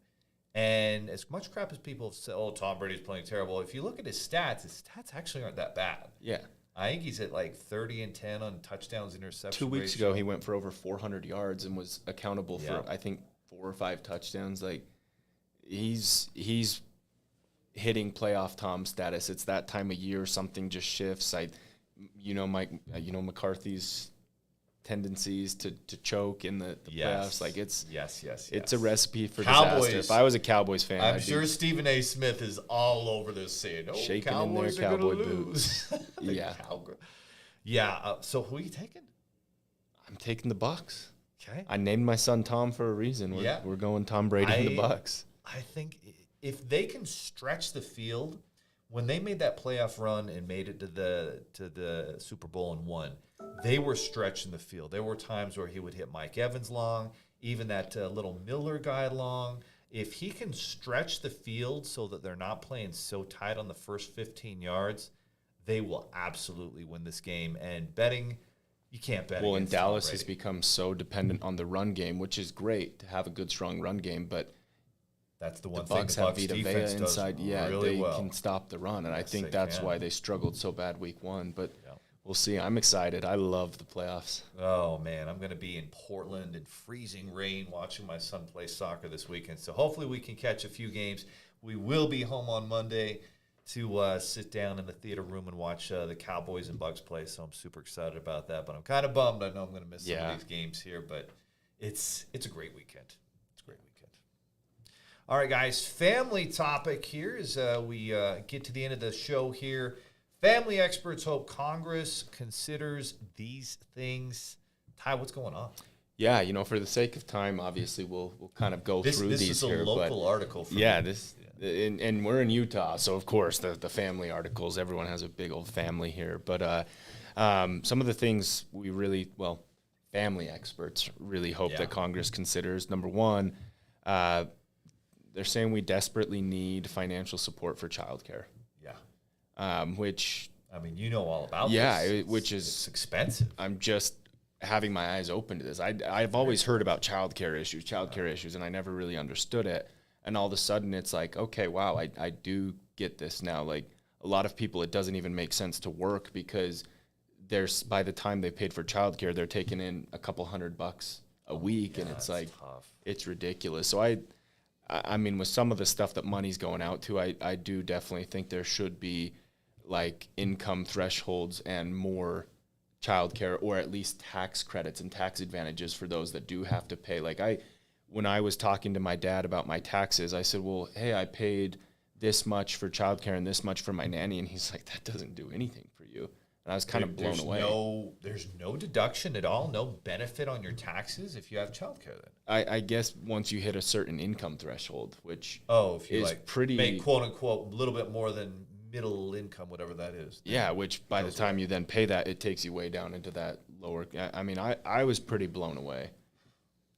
And as much crap as people have said, Tom Brady's playing terrible, if you look at his stats actually aren't that bad. Yeah. I think he's at like 30-10 on touchdowns, interceptions. 2 weeks ago, he went for over 400 yards and was accountable for, I think, 4 or 5 touchdowns. Like, he's hitting playoff Tom status. It's that time of year. Something just shifts. McCarthy's tendencies to choke in the Yes. playoffs. Like it's yes. a recipe for Cowboys. disaster. If I was a Cowboys fan, I'm I'd sure be Stephen A. Smith is all over this saying, "Oh, shaking Cowboys in their are cowboy gonna boots." lose." Yeah. Yeah. So who are you taking? I'm taking the Bucks. Okay. I named my son Tom for a reason. We're going Tom Brady and the Bucks. I think if they can stretch the field, when they made that playoff run and made it to the Super Bowl and won, they were stretching the field. There were times where he would hit Mike Evans long, even that little Miller guy long. If he can stretch the field so that they're not playing so tight on the first 15 yards, they will absolutely win this game. And betting, you can't bet. Well, and Dallas has become so dependent on the run game, which is great to have a good, strong run game, but that's the one the thing Bucks the have Bucks Vita defense Vea does inside. Yeah, really they well. can stop the run, and I Yes, think they that's can. why they struggled so bad week one. But Yeah. we'll see. I'm excited. I love the playoffs. Oh, man, I'm going to be in Portland in freezing rain watching my son play soccer this weekend. So hopefully we can catch a few games. We will be home on Monday to sit down in the theater room and watch the Cowboys and Bucks play. So I'm super excited about that. But I'm kind of bummed. I know I'm going to miss some of these games here. But it's a great weekend. It's a great weekend. All right, guys, family topic here as we get to the end of the show here. Family experts hope Congress considers these things. Ty, what's going on? Yeah, for the sake of time, obviously we'll kind of go through these here. This is a local article. And we're in Utah, so of course the family articles. Everyone has a big old family here, but some of the things family experts really hope that Congress considers. Number one, they're saying we desperately need financial support for childcare. Which you know all about. It's expensive. I'm just having my eyes open to this. I've always heard about childcare issues, and I never really understood it. And all of a sudden, it's like, okay, wow, I do get this now. Like a lot of people, it doesn't even make sense to work because by the time they paid for childcare, they're taking in a couple $100 a week, and it's like tough. It's ridiculous. So I mean, with some of the stuff that money's going out to, I do definitely think there should be like income thresholds and more childcare, or at least tax credits and tax advantages for those that do have to pay. Like when I was talking to my dad about my taxes, I said, well, hey, I paid this much for childcare and this much for my nanny. And he's like, that doesn't do anything for you. And I was kind of blown away. There's no deduction at all, no benefit on your taxes if you have childcare then? I guess once you hit a certain income threshold, which if you is pretty make quote unquote a little bit more than middle income, whatever that is. Yeah, which by the time you then pay that, it takes you way down into that lower. I mean, I was pretty blown away.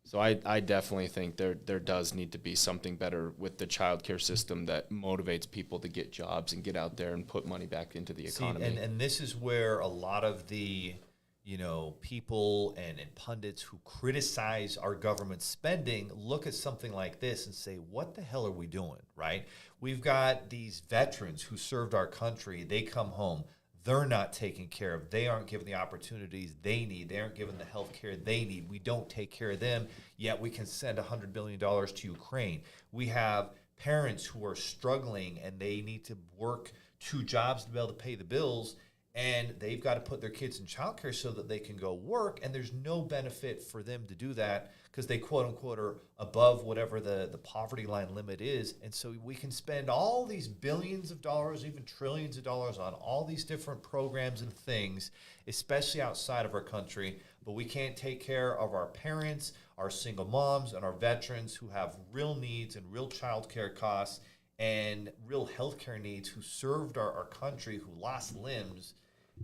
So I definitely think there does need to be something better with the childcare system that motivates people to get jobs and get out there and put money back into the economy. And this is where a lot of the people and pundits who criticize our government spending look at something like this and say, what the hell are we doing, right? We've got these veterans who served our country. They come home. They're not taken care of. They aren't given the opportunities they need. They aren't given the health care they need. We don't take care of them, yet we can send $100 billion to Ukraine. We have parents who are struggling and they need to work 2 jobs to be able to pay the bills, and they've got to put their kids in childcare so that they can go work, and there's no benefit for them to do that because they quote-unquote are above whatever the poverty line limit is. And so we can spend all these billions of dollars, even trillions of dollars on all these different programs and things, especially outside of our country, but we can't take care of our parents, our single moms, and our veterans who have real needs and real child care costs and real health care needs, who served our country, who lost limbs.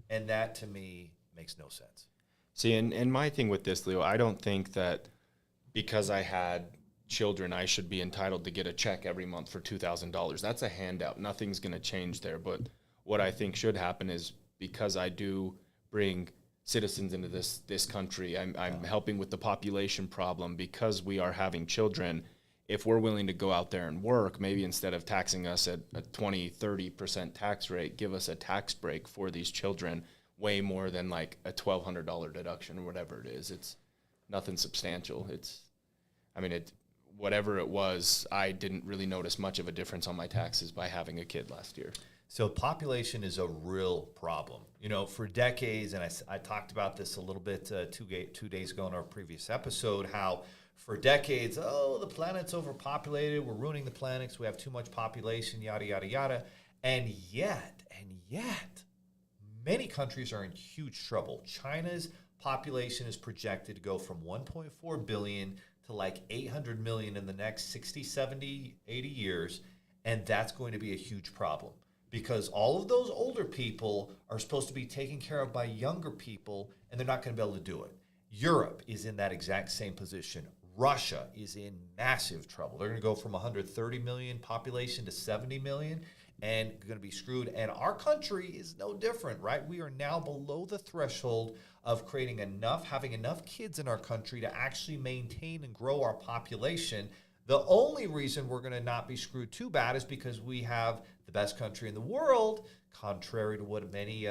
And that, to me, makes no sense. See, and my thing with this, Leo, I don't think that because I had children, I should be entitled to get a check every month for $2,000. That's a handout. Nothing's going to change there. But what I think should happen is, because I do bring citizens into this country, I'm helping with the population problem, because we are having children. If we're willing to go out there and work, maybe instead of taxing us at a 20-30% tax rate, give us a tax break for these children, way more than like a $1,200 deduction or whatever it is. It's nothing substantial. Whatever it was, I didn't really notice much of a difference on my taxes by having a kid last year. So population is a real problem. You know, for decades, and I talked about this a little bit 2 days ago in our previous episode, how for decades, oh, the planet's overpopulated, we're ruining the planet because we have too much population, yada, yada, yada. And yet, many countries are in huge trouble. China's population is projected to go from 1.4 billion to like 800 million in the next 60, 70, 80 years. And that's going to be a huge problem because all of those older people are supposed to be taken care of by younger people, and they're not going to be able to do it. Europe is in that exact same position. Russia is in massive trouble. They're going to go from 130 million population to 70 million and going to be screwed. And our country is no different, right? We are now below the threshold of having enough kids in our country to actually maintain and grow our population. The only reason we're going to not be screwed too bad is because we have the best country in the world, contrary to what many,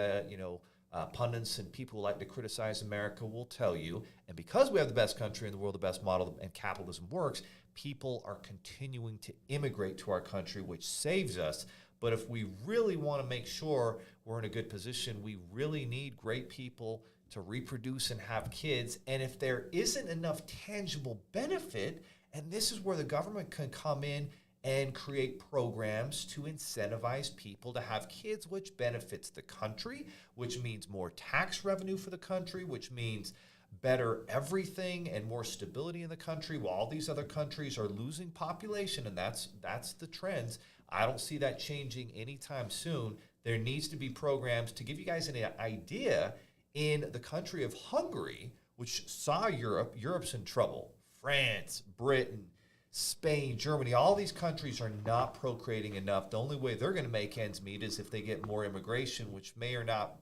pundits and people who like to criticize America will tell you. And because we have the best country in the world, the best model, and capitalism works, people are continuing to immigrate to our country, which saves us. But if we really want to make sure we're in a good position, we really need great people to reproduce and have kids. And if there isn't enough tangible benefit, and this is where the government can come in and create programs to incentivize people to have kids, which benefits the country, which means more tax revenue for the country, which means better everything and more stability in the country, while all these other countries are losing population, and that's the trends. I don't see that changing anytime soon. There needs to be programs. To give you guys an idea, in the country of Hungary, which saw Europe's in trouble. France, Britain, Spain, Germany, all these countries are not procreating enough. The only way they're going to make ends meet is if they get more immigration, which may not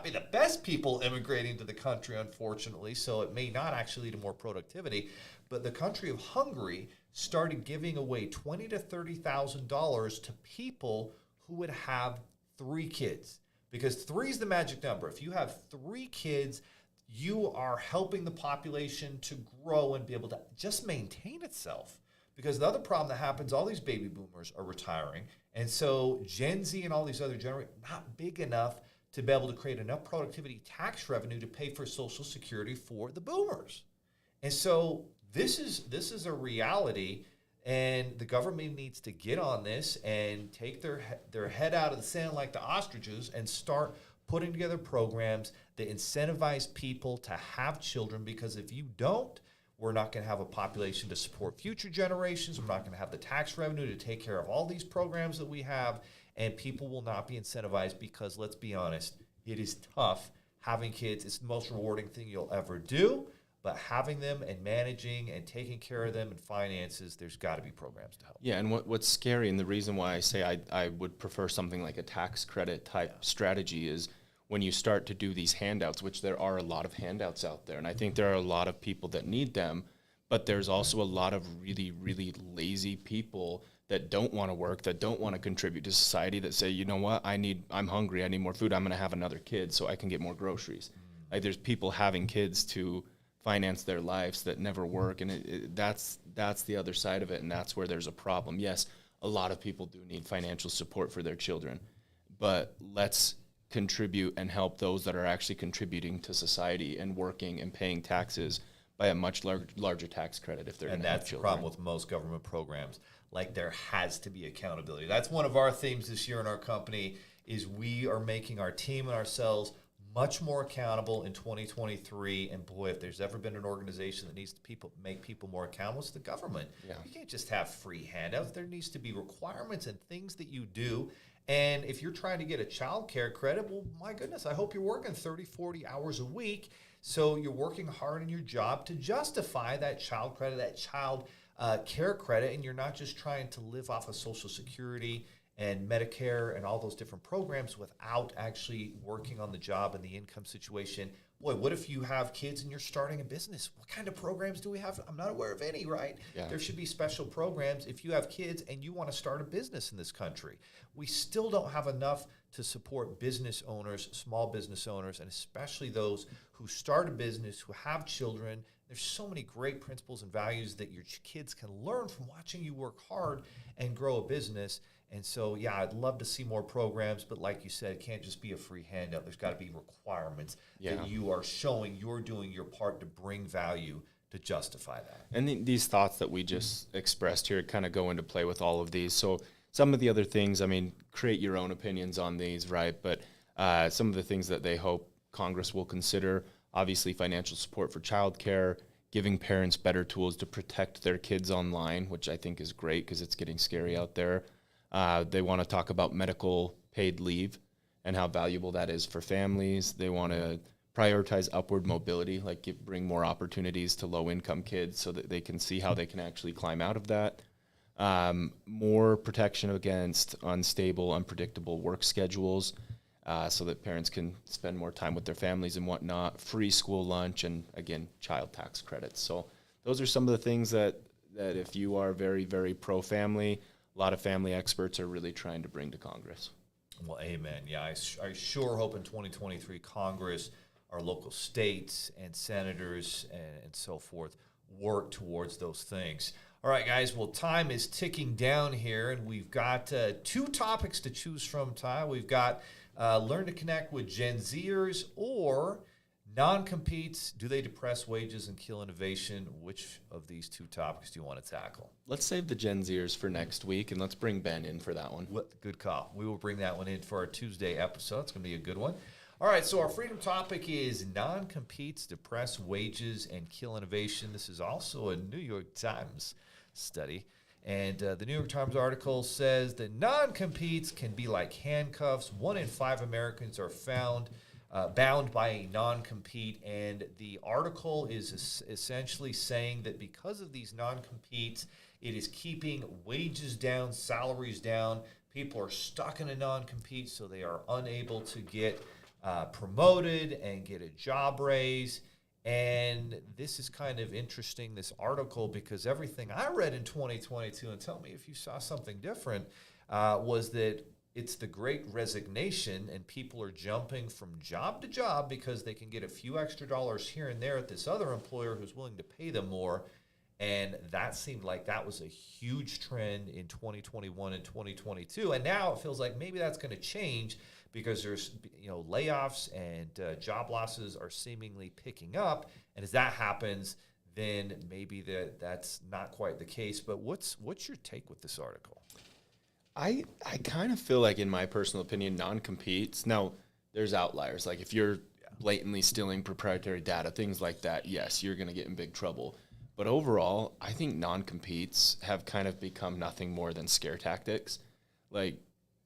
be the best people immigrating to the country, unfortunately, so it may not actually lead to more productivity. But the country of Hungary started giving away $20,000 to $30,000 to people who would have 3 kids, because 3 is the magic number. If you have 3 kids, you are helping the population to grow and be able to just maintain itself. Because the other problem that happens, all these baby boomers are retiring. And so Gen Z and all these other generations, not big enough to be able to create enough productivity tax revenue to pay for Social Security for the boomers. And so this is a reality, and the government needs to get on this and take their head out of the sand like the ostriches and start putting together programs that incentivize people to have children, because if you don't, we're not going to have a population to support future generations. We're not going to have the tax revenue to take care of all these programs that we have, and people will not be incentivized because, let's be honest, it is tough. Having kids is the most rewarding thing you'll ever do, but having them and managing and taking care of them and finances, there's got to be programs to help. Yeah, and what's scary, and the reason why I say I would prefer something like a tax credit type strategy, is when you start to do these handouts, which there are a lot of handouts out there, and I think there are a lot of people that need them, but there's also a lot of really, really lazy people that don't want to work, that don't want to contribute to society, that say, you know what, I'm hungry, I need more food, I'm going to have another kid so I can get more groceries. Like, there's people having kids to finance their lives that never work, and that's the other side of it, and that's where there's a problem. Yes, a lot of people do need financial support for their children, but let's contribute and help those that are actually contributing to society and working and paying taxes by a much larger tax credit if they're going to have children. And that's the problem with most government programs. Like, there has to be accountability. That's one of our themes this year in our company, is we are making our team and ourselves much more accountable in 2023. And boy, if there's ever been an organization that needs to make people more accountable, it's the government. Yeah. You can't just have free handouts. There needs to be requirements and things that you do. And if you're trying to get a child care credit, well, my goodness, I hope you're working 30, 40 hours a week. So you're working hard in your job to justify that child credit, that child care credit, and you're not just trying to live off of Social Security and Medicare and all those different programs without actually working on the job and the income situation. Boy, what if you have kids and you're starting a business? What kind of programs do we have? I'm not aware of any, right? Yeah. There should be special programs if you have kids and you want to start a business in this country. We still don't have enough to support business owners, small business owners, and especially those who start a business, who have children. There's so many great principles and values that your kids can learn from watching you work hard and grow a business. And so, yeah, I'd love to see more programs, but like you said, it can't just be a free handout. There's got to be requirements that you are showing you're doing your part to bring value to justify that. And these thoughts that we just expressed here kind of go into play with all of these. So some of the other things, I mean, create your own opinions on these, right? But some of the things that they hope Congress will consider, obviously financial support for childcare, giving parents better tools to protect their kids online, which I think is great because it's getting scary out there. They want to talk about medical paid leave and how valuable that is for families. They want to prioritize upward mobility, like bring more opportunities to low-income kids so that they can see how they can actually climb out of that. More protection against unstable, unpredictable work schedules so that parents can spend more time with their families and whatnot. Free school lunch and, again, child tax credits. So those are some of the things that if you are very, very pro-family, a lot of family experts are really trying to bring to Congress. Well, amen. Yeah, I sure hope in 2023 Congress, our local states and senators and so forth work towards those things. All right, guys. Well, time is ticking down here, and we've got 2 topics to choose from, Ty. We've got learn to connect with Gen Zers or non-competes. Do they depress wages and kill innovation? Which of these 2 topics do you want to tackle? Let's save the Gen Zers for next week, and let's bring Ben in for that one. Good call. We will bring that one in for our Tuesday episode. It's going to be a good one. All right, so our freedom topic is non-competes depress wages and kill innovation. This is also a New York Times study. And the New York Times article says that non-competes can be like handcuffs. 1 in 5 Americans are bound by a non-compete. And the article is essentially saying that because of these non-competes, it is keeping wages down, salaries down. People are stuck in a non-compete, so they are unable to get promoted and get a job raise. And this is kind of interesting, this article, because everything I read in 2022, and tell me if you saw something different, was that it's the great resignation and people are jumping from job to job because they can get a few extra dollars here and there at this other employer who's willing to pay them more. And that seemed like that was a huge trend in 2021 and 2022. And now it feels like maybe that's going to change because there's layoffs and job losses are seemingly picking up. And as that happens, then maybe that's not quite the case. But what's your take with this article? I kind of feel like, in my personal opinion, non-competes. Now, there's outliers. Like if you're blatantly stealing proprietary data, things like that, yes, you're going to get in big trouble. But overall, I think non-competes have kind of become nothing more than scare tactics. Like,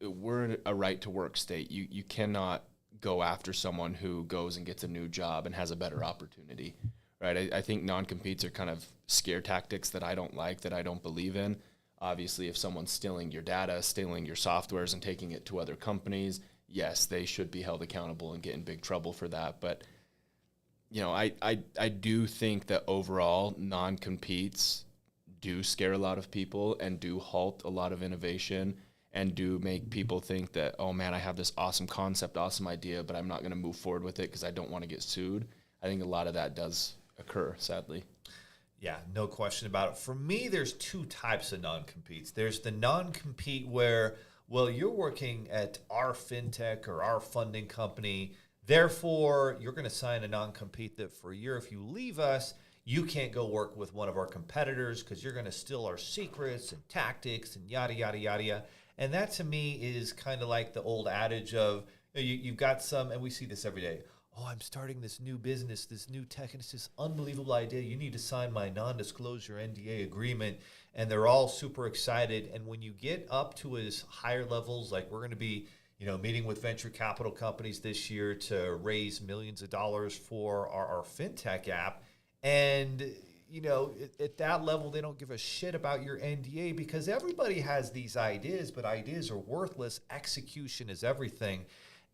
we're a right-to-work state. You cannot go after someone who goes and gets a new job and has a better opportunity, right? I think non-competes are kind of scare tactics that I don't like, that I don't believe in. Obviously, if someone's stealing your data, stealing your softwares and taking it to other companies, yes, they should be held accountable and get in big trouble for that. But I do think that overall non-competes do scare a lot of people and do halt a lot of innovation and do make people think that, oh man, I have this awesome concept, awesome idea, but I'm not going to move forward with it because I don't want to get sued. I think a lot of that does occur, sadly. Yeah, no question about it. For me, there's 2 types of non-competes. There's the non-compete where, well, you're working at our fintech or our funding company, therefore, you're going to sign a non-compete that for a year, if you leave us, you can't go work with one of our competitors because you're going to steal our secrets and tactics and yada, yada, yada, yada. And that to me is kind of like the old adage of you've got some, and we see this every day. Oh, I'm starting this new business, this new tech, and it's this unbelievable idea. You need to sign my non-disclosure NDA agreement. And they're all super excited. And when you get up to as higher levels, like we're going to be meeting with venture capital companies this year to raise millions of dollars for our fintech app. And, at that level, they don't give a shit about your NDA because everybody has these ideas, but ideas are worthless. Execution is everything.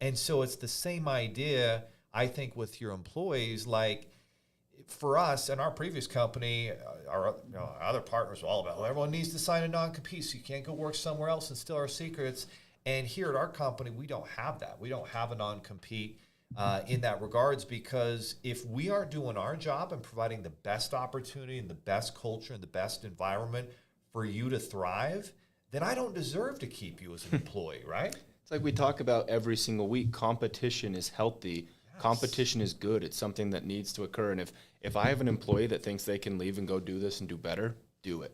And so it's the same idea, I think, with your employees. Like for us and our previous company, our other partners were all about, everyone needs to sign a non-compete so you can't go work somewhere else and steal our secrets. And here at our company, we don't have that. We don't have a non-compete in that regards because if we are doing our job and providing the best opportunity and the best culture and the best environment for you to thrive, then I don't deserve to keep you as an employee, right? It's like we talk about every single week. Competition is healthy. Yes. Competition is good. It's something that needs to occur. And if I have an employee that thinks they can leave and go do this and do better, do it.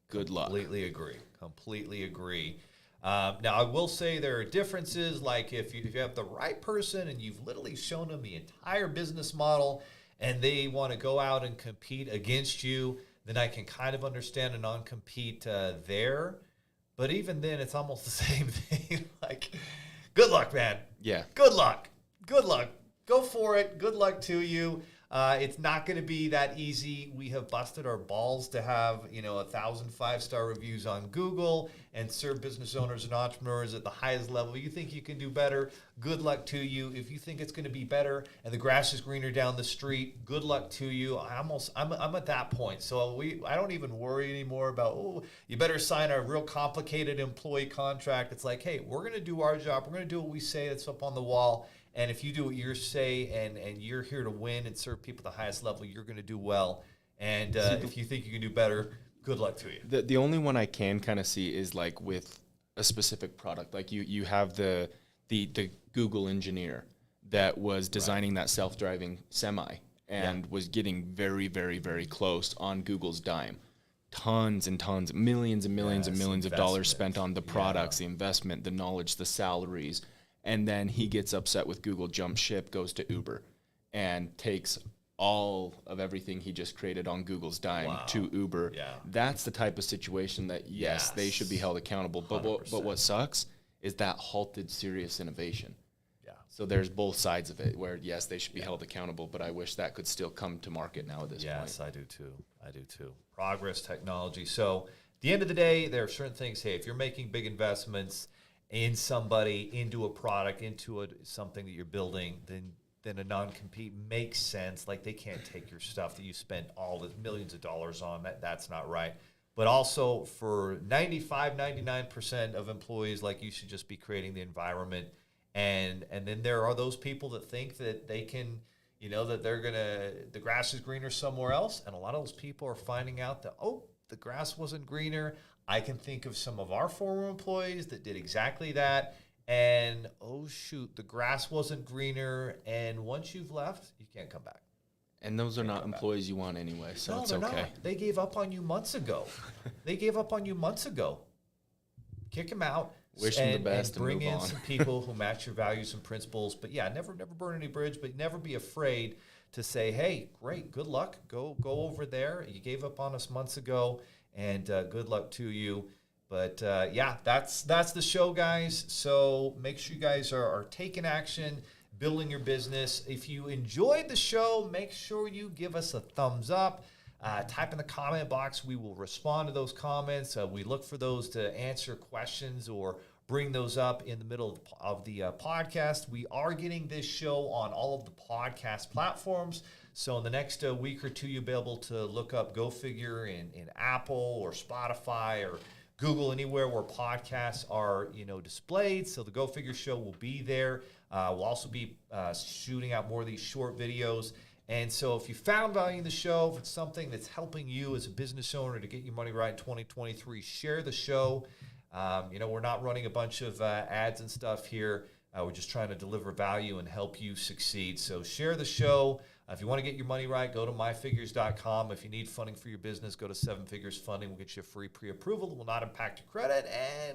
Good luck. Completely agree. Completely agree. Now, I will say there are differences, like if you have the right person and you've literally shown them the entire business model and they want to go out and compete against you, then I can kind of understand a non-compete there. But even then, it's almost the same thing. Like, good luck, man. Yeah. Good luck. Good luck. Go for it. Good luck to you. It's not going to be that easy. We have busted our balls to have, 1,000 5-star reviews on Google and serve business owners and entrepreneurs at the highest level. You think you can do better? Good luck to you. If you think it's going to be better and the grass is greener down the street, good luck to you. I'm at that point. So I don't even worry anymore about, you better sign a real complicated employee contract. It's like, hey, we're going to do our job. We're going to do what we say that's up on the wall. And if you do what you say and you're here to win and serve people at the highest level, you're going to do well. And if you think you can do better, good luck to you. The only one I can kind of see is like with a specific product. Like you have the Google engineer that was designing that self-driving semi and was getting very, very, very close on Google's dime. Tons and tons, millions and millions and millions of dollars spent on the products, the investment, the knowledge, the salaries. And then he gets upset with Google, jumps ship, goes to Uber, and takes all of everything he just created on Google's dime to Uber. Yeah. That's the type of situation that, yes, they should be held accountable. But what sucks is that halted serious innovation. Yeah. So there's both sides of it where, yes, they should be held accountable, but I wish that could still come to market now at this point. Yes, I do too. Progress, technology. So at the end of the day, there are certain things, hey, if you're making big investments in somebody, into a product, into something that you're building, then a non-compete makes sense. Like, they can't take your stuff that you spent all the millions of dollars on. That's not right. But also for 95, 99% of employees, like, you should just be creating the environment. And then there are those people that think that they can, that the grass is greener somewhere else. And a lot of those people are finding out that, the grass wasn't greener. I can think of some of our former employees that did exactly that. And, the grass wasn't greener. And once you've left, you can't come back. And those are not employees you want anyway, so it's okay. Not. They gave up on you months ago. Kick them out. Wish them the best and bring move in on. some people who match your values and principles. But yeah, never burn any bridge, but never be afraid to say, hey, great, good luck. Go over there. You gave up on us months ago, and good luck to you. But that's the show, guys. So make sure you guys are taking action, building your business. If you enjoyed the show, make sure you give us a thumbs up. Type in the comment box. We will respond to those comments. We look for those to answer questions or bring those up in the middle of the podcast. We are getting this show on all of the podcast platforms. So in the next week or two, you'll be able to look up Go Figure in Apple or Spotify or Google, anywhere where podcasts are displayed. So the Go Figure show will be there. We'll also be shooting out more of these short videos. And so if you found value in the show, if it's something that's helping you as a business owner to get your money right in 2023, share the show. We're not running a bunch of ads and stuff here. We're just trying to deliver value and help you succeed. So share the show. If you want to get your money right, go to myfigures.com. If you need funding for your business, go to 7 Figures Funding. We'll get you a free pre-approval. It will not impact your credit. And